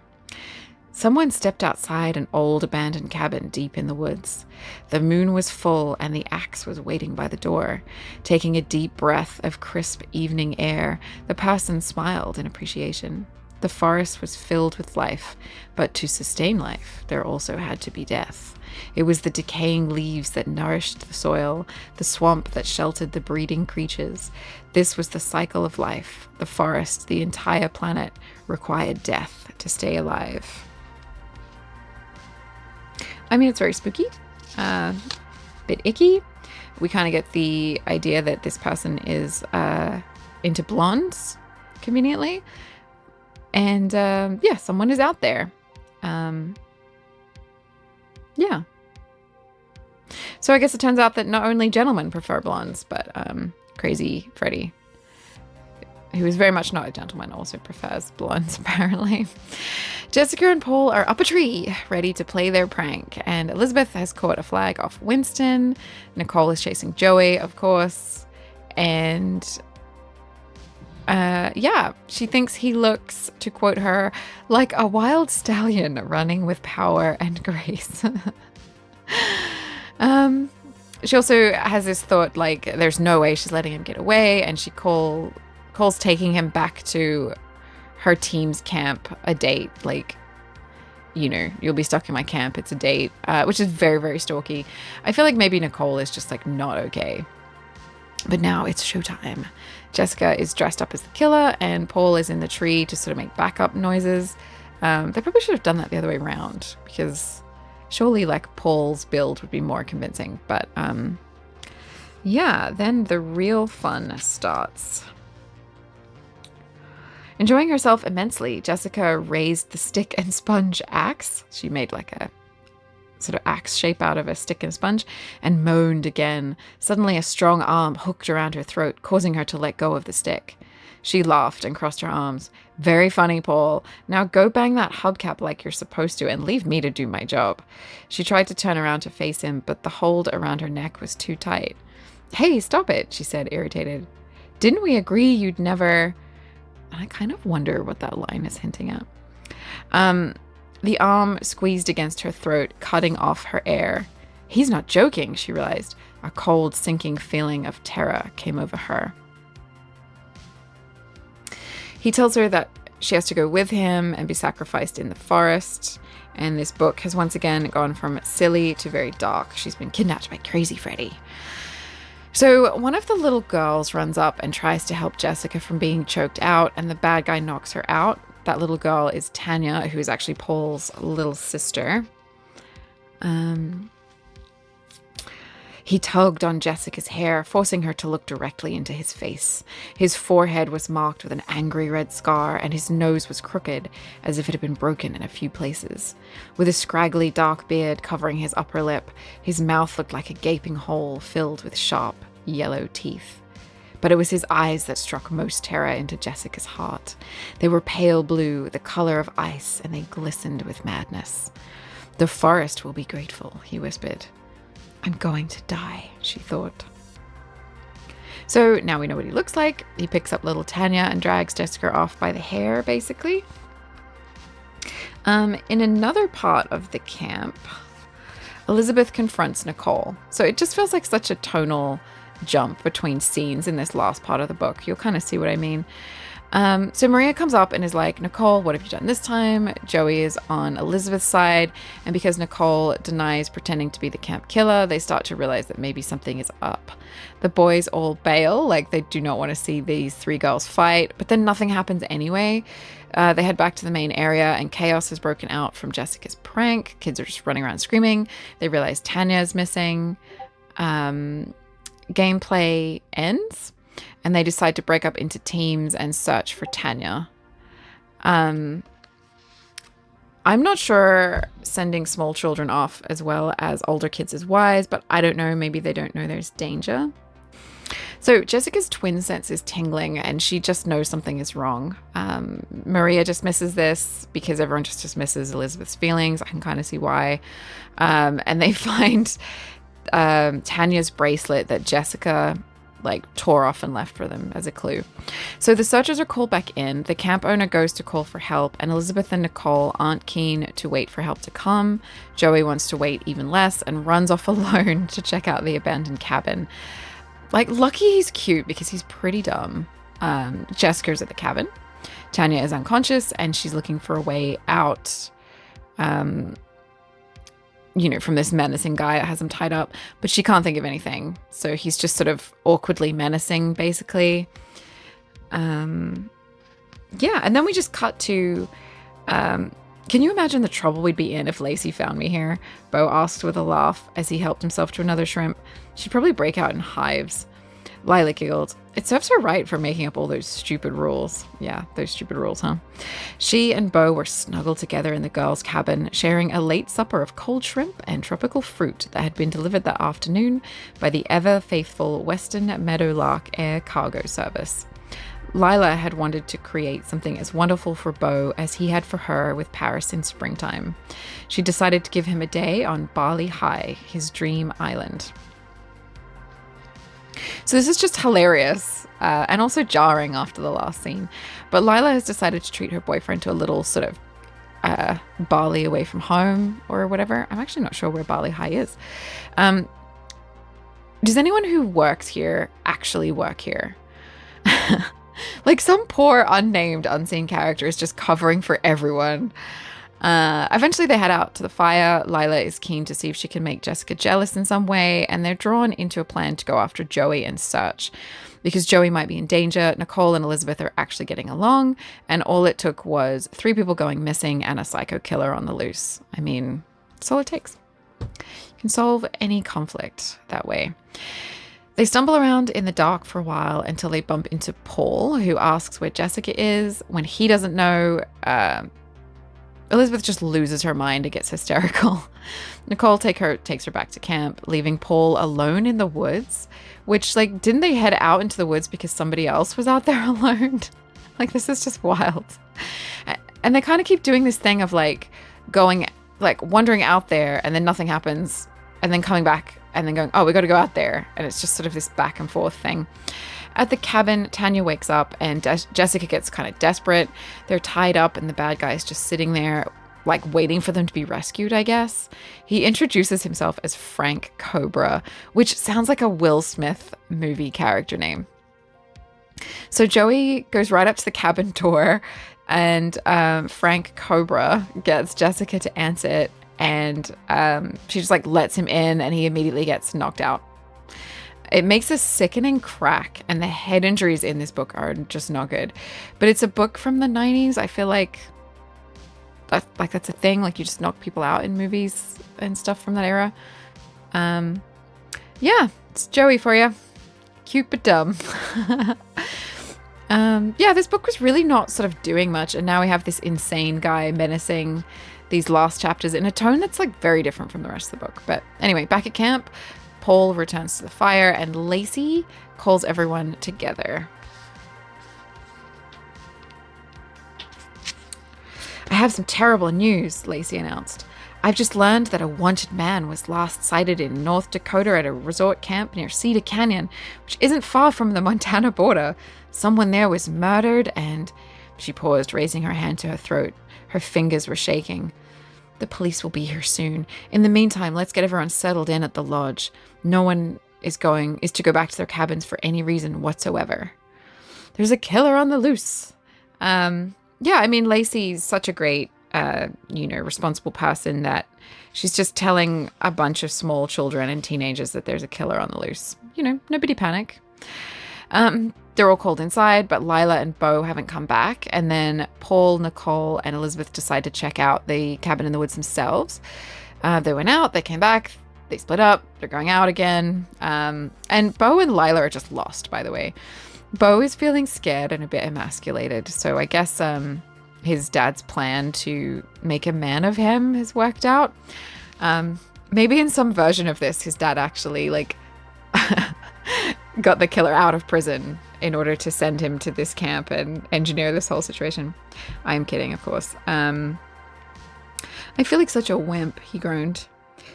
Someone stepped outside an old abandoned cabin deep in the woods. The moon was full and the axe was waiting by the door. Taking a deep breath of crisp evening air, the person smiled in appreciation. The forest was filled with life, but to sustain life, there also had to be death. It was the decaying leaves that nourished the soil, the swamp that sheltered the breeding creatures. This was the cycle of life. The forest, the entire planet, required death to stay alive. I mean, it's very spooky, bit icky. We kind of get the idea that this person is into blondes, conveniently. And yeah, someone is out there. Yeah. So I guess it turns out that not only gentlemen prefer blondes, but crazy Freddy, who is very much not a gentleman, also prefers blondes, apparently. Jessica and Paul are up a tree, ready to play their prank, and Elizabeth has caught a flag off Winston. Nicole is chasing Joey, of course, and yeah, she thinks he looks, to quote her, like a wild stallion running with power and grace. She also has this thought, like, there's no way she's letting him get away, and she calls taking him back to her team's camp a date. Like, you know, you'll be stuck in my camp, it's a date, which is very, very stalky. I feel like maybe Nicole is just, like, not okay. But now it's showtime. Jessica is dressed up as the killer, and Paul is in the tree to sort of make backup noises. They probably should have done that the other way around, because surely, like, Paul's build would be more convincing. But yeah, then the real fun starts. Enjoying herself immensely, Jessica raised the stick and sponge axe. She made like a sort of axe shape out of a stick and sponge and moaned again. Suddenly a strong arm hooked around her throat, causing her to let go of the stick. She laughed and crossed her arms. Very funny, Paul. Now go bang that hubcap like you're supposed to and leave me to do my job. She tried to turn around to face him, but the hold around her neck was too tight. Hey, stop it, she said, irritated. Didn't we agree you'd never... And I kind of wonder what that line is hinting at. The arm squeezed against her throat, cutting off her air. He's not joking, she realized. A cold, sinking feeling of terror came over her. He tells her that she has to go with him and be sacrificed in the forest. And this book has once again gone from silly to very dark. She's been kidnapped by crazy Freddy. So one of the little girls runs up and tries to help Jessica from being choked out, and the bad guy knocks her out. That little girl is Tanya, who is actually Paul's little sister. He tugged on Jessica's hair, forcing her to look directly into his face. His forehead was marked with an angry red scar, and his nose was crooked, as if it had been broken in a few places. With a scraggly dark beard covering his upper lip, his mouth looked like a gaping hole filled with sharp, yellow teeth. But it was his eyes that struck most terror into Jessica's heart. They were pale blue, the color of ice, and they glistened with madness. The forest will be grateful, he whispered. I'm going to die, she thought. So now we know what he looks like. He picks up little Tanya and drags Jessica off by the hair, basically. In another part of the camp, Elizabeth confronts Nicole. So it just feels like such a tonal jump between scenes in this last part of the book. You'll kind of see what I mean. So Maria comes up and is like, Nicole, what have you done this time? Joey is on Elizabeth's side. And because Nicole denies pretending to be the camp killer, they start to realize that maybe something is up. The boys all bail, like they do not want to see these three girls fight. But then nothing happens anyway. They head back to the main area and chaos has broken out from Jessica's prank. Kids are just running around screaming. They realize Tanya is missing. Gameplay ends. And they decide to break up into teams and search for Tanya. I'm not sure sending small children off as well as older kids is wise, but I don't know. Maybe they don't know there's danger. So Jessica's twin sense is tingling and she just knows something is wrong. Maria dismisses this because everyone just dismisses Elizabeth's feelings. I can kind of see why. And they find Tanya's bracelet that Jessica tore off and left for them as a clue. So the searchers are called back in. The camp owner goes to call for help and Elizabeth and Nicole aren't keen to wait for help to come. Joey wants to wait even less and runs off alone to check out the abandoned cabin. Lucky he's cute because he's pretty dumb. Jessica's at the cabin. Tanya is unconscious and she's looking for a way out, from this menacing guy that has him tied up, but she can't think of anything. So he's just sort of awkwardly menacing, basically. And then we just cut to, can you imagine the trouble we'd be in if Lacey found me here? Bo asked with a laugh as he helped himself to another shrimp. She'd probably break out in hives. Lila giggled. It serves her right for making up all those stupid rules. Yeah, those stupid rules, huh? She and Bo were snuggled together in the girls' cabin, sharing a late supper of cold shrimp and tropical fruit that had been delivered that afternoon by the ever-faithful Western Meadowlark Air Cargo Service. Lila had wanted to create something as wonderful for Bo as he had for her with Paris in springtime. She decided to give him a day on Bali High, his dream island. So this is just hilarious and also jarring after the last scene. But Lila has decided to treat her boyfriend to a little sort of Bali away from home or whatever. I'm actually not sure where Bali High is. Does anyone who works here actually work here? Some poor unnamed unseen character is just covering for everyone. Eventually they head out to the fire. Lila is keen to see if she can make Jessica jealous in some way, and they're drawn into a plan to go after Joey and search. Because Joey might be in danger, Nicole and Elizabeth are actually getting along, and all it took was 3 people going missing and a psycho killer on the loose. I mean, that's all it takes. You can solve any conflict that way. They stumble around in the dark for a while until they bump into Paul, who asks where Jessica is. When he doesn't know, Elizabeth just loses her mind and gets hysterical. Nicole takes her back to camp, leaving Paul alone in the woods, which, didn't they head out into the woods because somebody else was out there alone? This is just wild. And they kind of keep doing this thing of, going, wandering out there and then nothing happens and then coming back and then going, oh, we got to go out there. And it's just sort of this back and forth thing. At the cabin, Tanya wakes up and Jessica gets kind of desperate. They're tied up and the bad guy is just sitting there, waiting for them to be rescued, I guess. He introduces himself as Frank Cobra, which sounds like a Will Smith movie character name. So Joey goes right up to the cabin door and Frank Cobra gets Jessica to answer it. And she just lets him in and he immediately gets knocked out. It makes a sickening crack, and the head injuries in this book are just not good. But it's a book from the 90s. I feel like that's a thing. You just knock people out in movies and stuff from that era. Yeah, it's Joey for you. Cute but dumb. This book was really not sort of doing much, and now we have this insane guy menacing these last chapters in a tone that's very different from the rest of the book. But anyway, back at camp, Paul returns to the fire and Lacey calls everyone together. "I have some terrible news," Lacey announced. "I've just learned that a wanted man was last sighted in North Dakota at a resort camp near Cedar Canyon, which isn't far from the Montana border. Someone there was murdered and..." She paused, raising her hand to her throat. Her fingers were shaking. "The police will be here soon. In the meantime, let's get everyone settled in at the lodge. No one is to go back to their cabins for any reason whatsoever. There's a killer on the loose." Yeah, I mean, Lacey's such a great, responsible person that she's just telling a bunch of small children and teenagers that there's a killer on the loose. Nobody panic. They're all called inside, but Lila and Bo haven't come back. And then Paul, Nicole, and Elizabeth decide to check out the cabin in the woods themselves. They went out, they came back, they split up, they're going out again. And Bo and Lila are just lost, by the way. Bo is feeling scared and a bit emasculated. So I guess his dad's plan to make a man of him has worked out. Maybe in some version of this, his dad actually got the killer out of prison in order to send him to this camp and engineer this whole situation. I am kidding, of course. "I feel like such a wimp," he groaned.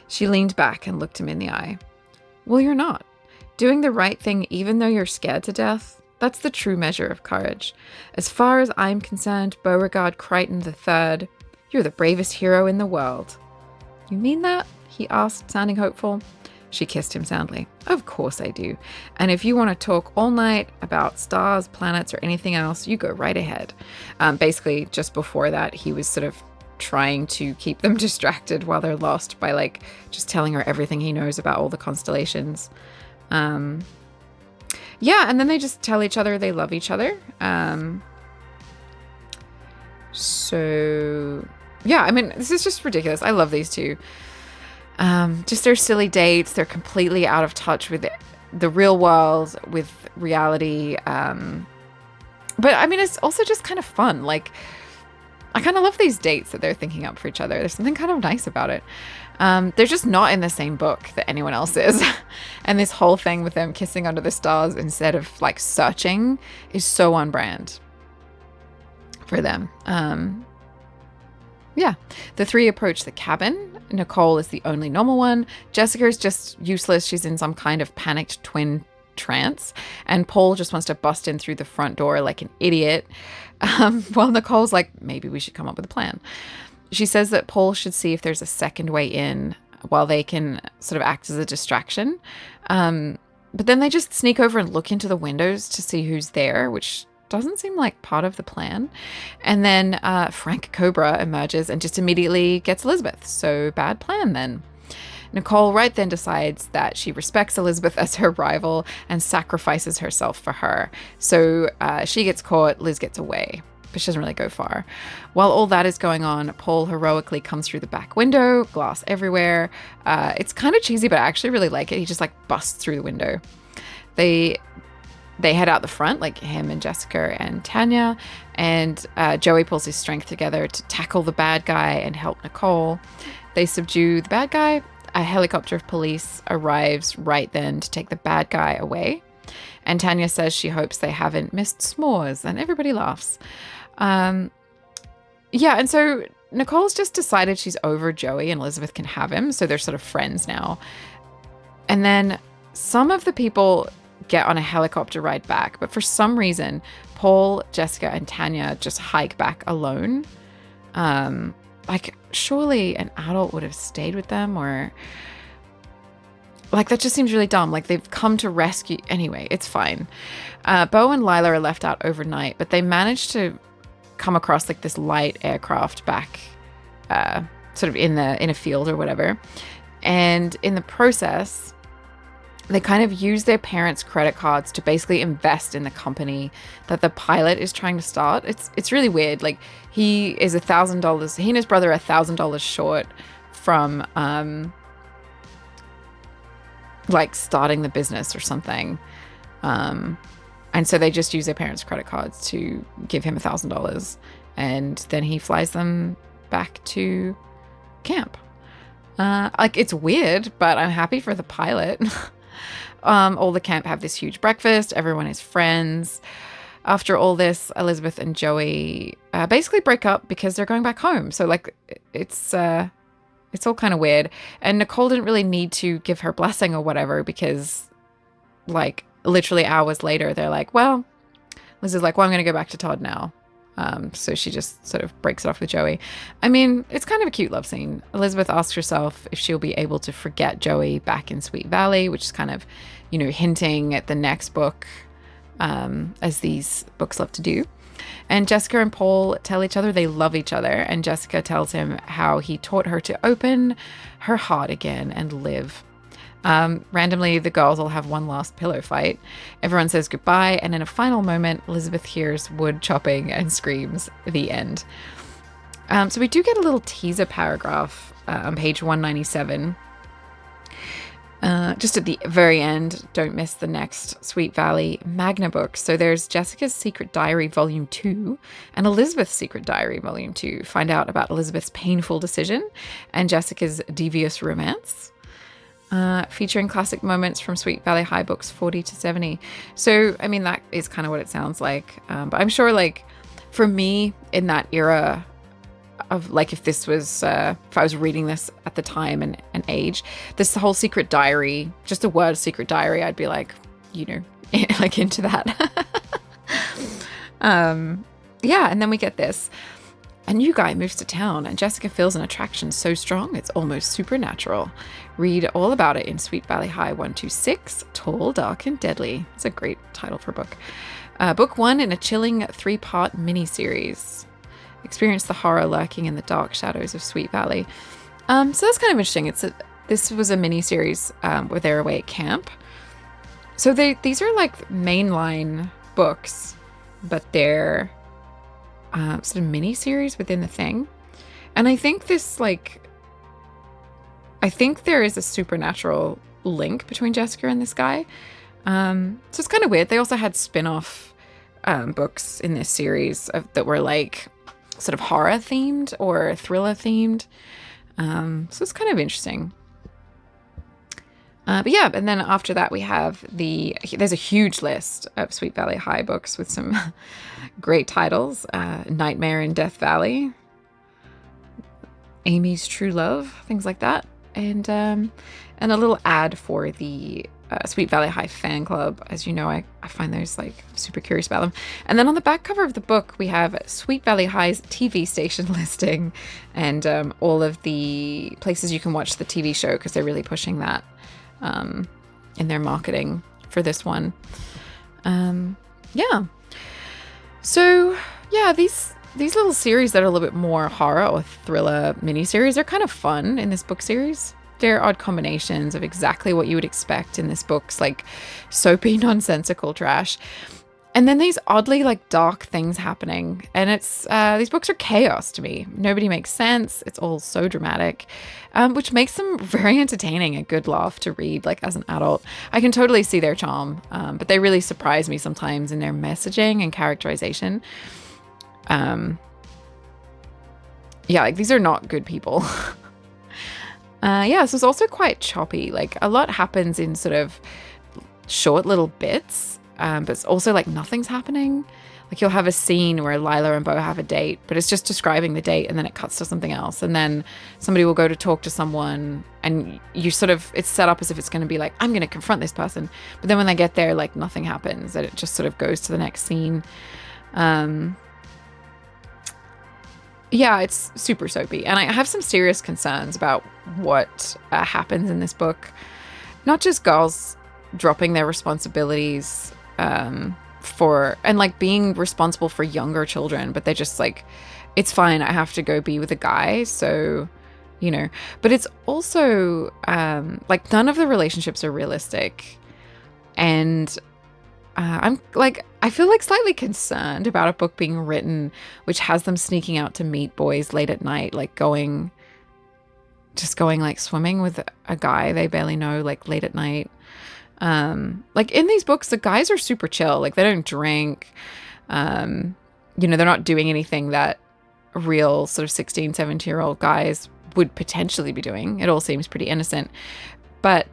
She leaned back and looked him in the eye. "Well, you're not. Doing the right thing even though you're scared to death, that's the true measure of courage. As far as I'm concerned, Beauregard Crichton III, you're the bravest hero in the world." "You mean that?" he asked, sounding hopeful. She kissed him soundly. "Of course I do. And if you want to talk all night about stars, planets, or anything else, you go right ahead." Basically, just before that, he was sort of trying to keep them distracted while they're lost by just telling her everything he knows about all the constellations. Yeah, and then they just tell each other they love each other. So, yeah, I mean, this is just ridiculous. I love these two. Just their silly dates. They're completely out of touch with the real world, with reality. But, I mean, it's also just kind of fun. I kind of love these dates that they're thinking up for each other. There's something kind of nice about it. They're just not in the same book that anyone else is. And this whole thing with them kissing under the stars instead of searching is so on brand for them. Yeah, the three approach the cabin. Nicole is the only normal one. Jessica is just useless. She's in some kind of panicked twin trance. And Paul just wants to bust in through the front door like an idiot. While Nicole's like, maybe we should come up with a plan. She says that Paul should see if there's a second way in while they can sort of act as a distraction. But then they just sneak over and look into the windows to see who's there, which doesn't seem like part of the plan. And then Frank Cobra emerges and just immediately gets Elizabeth. So bad plan then. Nicole right then decides that she respects Elizabeth as her rival and sacrifices herself for her. So she gets caught, Liz gets away, but she doesn't really go far. While all that is going on, Paul heroically comes through the back window, glass everywhere. It's kind of cheesy, but I actually really like it. He just busts through the window. They head out the front, him and Jessica and Tanya, and Joey pulls his strength together to tackle the bad guy and help Nicole. They subdue the bad guy. A helicopter of police arrives right then to take the bad guy away. And Tanya says she hopes they haven't missed s'mores, and everybody laughs. Yeah, and so Nicole's just decided she's over Joey and Elizabeth can have him, so they're sort of friends now. And then some of the people get on a helicopter ride back, but for some reason, Paul, Jessica, and Tanya just hike back alone. Surely an adult would have stayed with them, or that just seems really dumb. They've come to rescue. Anyway, it's fine. Bo and Lila are left out overnight, but they managed to come across this light aircraft back sort of in a field or whatever. And in the process, they kind of use their parents' credit cards to basically invest in the company that the pilot is trying to start. It's really weird. He is $1,000. He and his brother are $1,000 short from starting the business or something. And so they just use their parents' credit cards to give him $1,000, and then he flies them back to camp. It's weird, but I'm happy for the pilot. all the camp have this huge breakfast. Everyone is friends. After all this, Elizabeth and Joey basically break up because they're going back home. So like it's all kind of weird. And Nicole didn't really need to give her blessing or whatever because like literally hours later, they're like, well, Liz is like, well, I'm going to go back to Todd now. So she just sort of breaks it off with Joey. I mean, it's kind of a cute love scene. Elizabeth asks herself if she'll be able to forget Joey back in Sweet Valley, which is kind of, hinting at the next book, as these books love to do. And Jessica and Paul tell each other they love each other. And Jessica tells him how he taught her to open her heart again and live. Randomly, the girls all have one last pillow fight. Everyone says goodbye, and in a final moment, Elizabeth hears wood chopping and screams, "The end." So we do get a little teaser paragraph on page 197. Just at the very end, don't miss the next Sweet Valley Magna book. So there's Jessica's Secret Diary Volume 2 and Elizabeth's Secret Diary Volume 2. Find out about Elizabeth's painful decision and Jessica's devious romance. Featuring classic moments from Sweet Valley High books 40 to 70. So, I mean, that is kind of what it sounds like. But I'm sure, like, for me in that era of, like, if this was, if I was reading this at the time and age, this whole secret diary, just the word secret diary, I'd be like, like into that. Yeah, and then we get this. A new guy moves to town and Jessica feels an attraction so strong it's almost supernatural. Read all about it in Sweet Valley High 126, Tall, Dark, and Deadly. It's a great title for a book. Book 1 in a chilling 3-part miniseries. Experience the horror lurking in the dark shadows of Sweet Valley. So that's kind of interesting. This was a miniseries where they're away at camp. So these are like mainline books, but they're sort of mini-series within the thing. And I think there is a supernatural link between Jessica and this guy. So it's kind of weird. They also had spin-off books in this series that were like sort of horror themed or thriller themed. So it's kind of interesting. But yeah, and then after that we have there's a huge list of Sweet Valley High books with some great titles. Nightmare in Death Valley, Amy's True Love, things like that. And a little ad for the Sweet Valley High fan club. As you know, I find those like super curious about them. And then on the back cover of the book, we have Sweet Valley High's TV station listing and all of the places you can watch the TV show because they're really pushing that in their marketing for this one. Yeah. So yeah, these little series that are a little bit more horror or thriller miniseries are kind of fun in this book series. They're odd combinations of exactly what you would expect in this book's like soapy, nonsensical trash. And then these oddly like dark things happening. And it's these books are chaos to me. Nobody makes sense. It's all so dramatic, which makes them very entertaining, a good laugh to read like as an adult. I can totally see their charm, but they really surprise me sometimes in their messaging and characterization. Yeah, like these are not good people. Yeah, so it's also quite choppy. Like a lot happens in sort of short little bits, but it's also like nothing's happening. Like you'll have a scene where Lila and Bo have a date, but it's just describing the date and then it cuts to something else. And then somebody will go to talk to someone and you sort of, it's set up as if it's going to be like, I'm going to confront this person. But then when they get there, like nothing happens and it just sort of goes to the next scene. Yeah, it's super soapy. And I have some serious concerns about what happens in this book. Not just girls dropping their responsibilities and like being responsible for younger children, but they're just like, it's fine, I have to go be with a guy. So, but it's also like none of the relationships are realistic. And I feel like slightly concerned about a book being written which has them sneaking out to meet boys late at night, like going like swimming with a guy they barely know, like late at night. Like in these books, the guys are super chill. Like they don't drink. They're not doing anything that real sort of 16, 17-year-old guys would potentially be doing. It all seems pretty innocent. But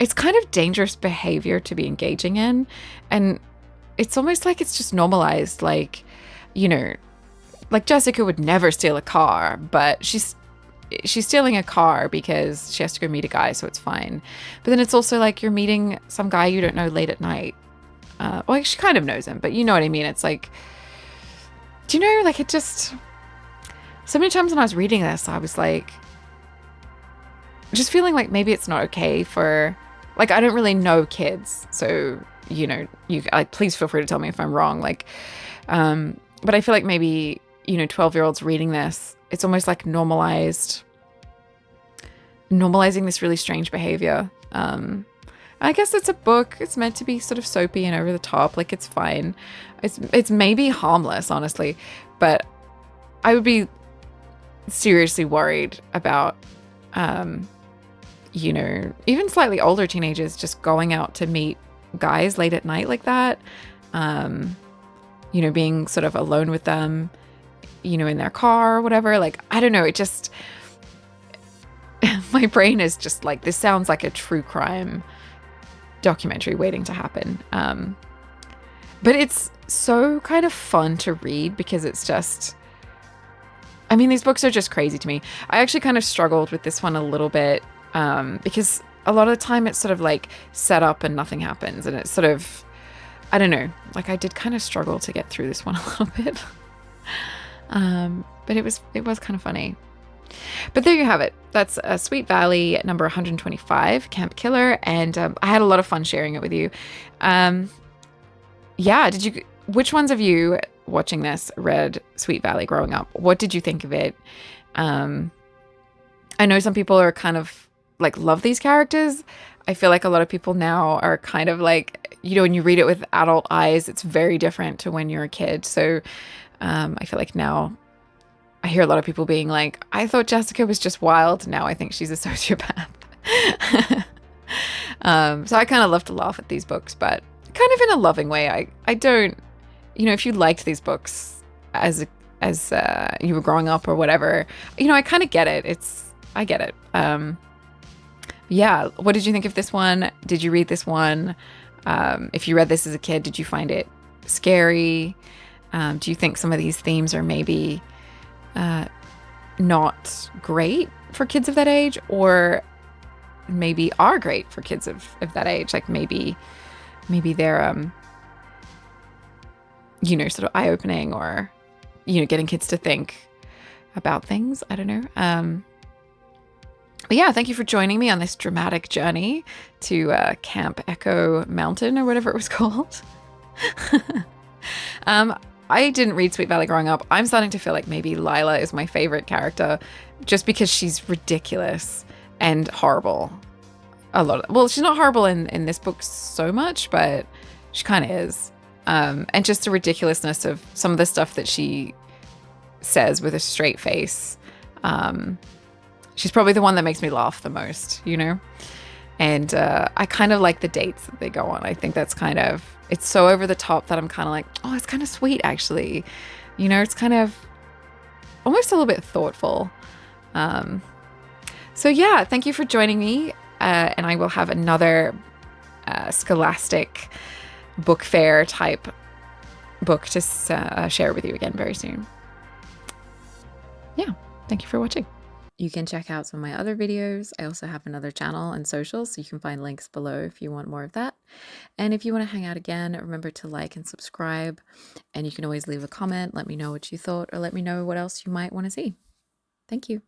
it's kind of dangerous behavior to be engaging in. And it's almost like it's just normalized. Like, you know, like Jessica would never steal a car, but she's stealing a car because she has to go meet a guy, so it's fine. But then it's also like you're meeting some guy you don't know late at night. Well, she kind of knows him, but you know what I mean? It's like, do you know, like it just, so many times when I was reading this, I was like, just feeling like maybe it's not okay for, like, I don't really know kids. So, you know, please feel free to tell me if I'm wrong. Like, but I feel like maybe, you know, 12-year-olds reading this, it's almost like normalizing this really strange behavior. I guess it's a book. It's meant to be sort of soapy and over the top. Like, it's fine. It's maybe harmless, honestly, but I would be seriously worried about, you know, even slightly older teenagers just going out to meet guys late at night like that. You know, being sort of alone with them, you know, in their car or whatever. Like, I don't know. It just, my brain is just like, this sounds like a true crime documentary waiting to happen. But it's so kind of fun to read because it's just, I mean, these books are just crazy to me. I actually kind of struggled with this one a little bit because a lot of the time it's sort of like set up and nothing happens. And it's sort of, I don't know, like I did kind of struggle to get through this one a little bit. But it was kind of funny. But there you have it. That's Sweet Valley number 125, Camp Killer. And I had a lot of fun sharing it with you. Yeah, which ones of you watching this read Sweet Valley growing up? What did you think of it? I know some people are kind of like love these characters. I feel like a lot of people now are kind of like, you know, when you read it with adult eyes, it's very different to when you're a kid. So I feel like now I hear a lot of people being like, I thought Jessica was just wild. Now I think she's a sociopath. So I kind of love to laugh at these books, but kind of in a loving way. I don't, you know, if you liked these books as you were growing up or whatever, you know, I kind of get it. I get it. Yeah. What did you think of this one? Did you read this one? If you read this as a kid, did you find it scary? Do you think some of these themes are maybe not great for kids of that age, or maybe are great for kids of that age? Like maybe they're, you know, sort of eye-opening, or, you know, getting kids to think about things. I don't know. But yeah, thank you for joining me on this dramatic journey to Camp Echo Mountain or whatever it was called. I didn't read Sweet Valley growing up. I'm starting to feel like maybe Lila is my favorite character just because she's ridiculous and horrible. Well, she's not horrible in this book so much, but she kind of is. And just the ridiculousness of some of the stuff that she says with a straight face. She's probably the one that makes me laugh the most, you know? And I kind of like the dates that they go on. I think that's kind of, it's so over the top that I'm kind of like, oh, it's kind of sweet, actually. You know, it's kind of almost a little bit thoughtful. So yeah, thank you for joining me. And I will have another Scholastic book fair type book to share with you again very soon. Yeah, thank you for watching. You can check out some of my other videos. I also have another channel and socials, so you can find links below if you want more of that. And if you want to hang out again, remember to like and subscribe. And you can always leave a comment, let me know what you thought, or let me know what else you might want to see. Thank you.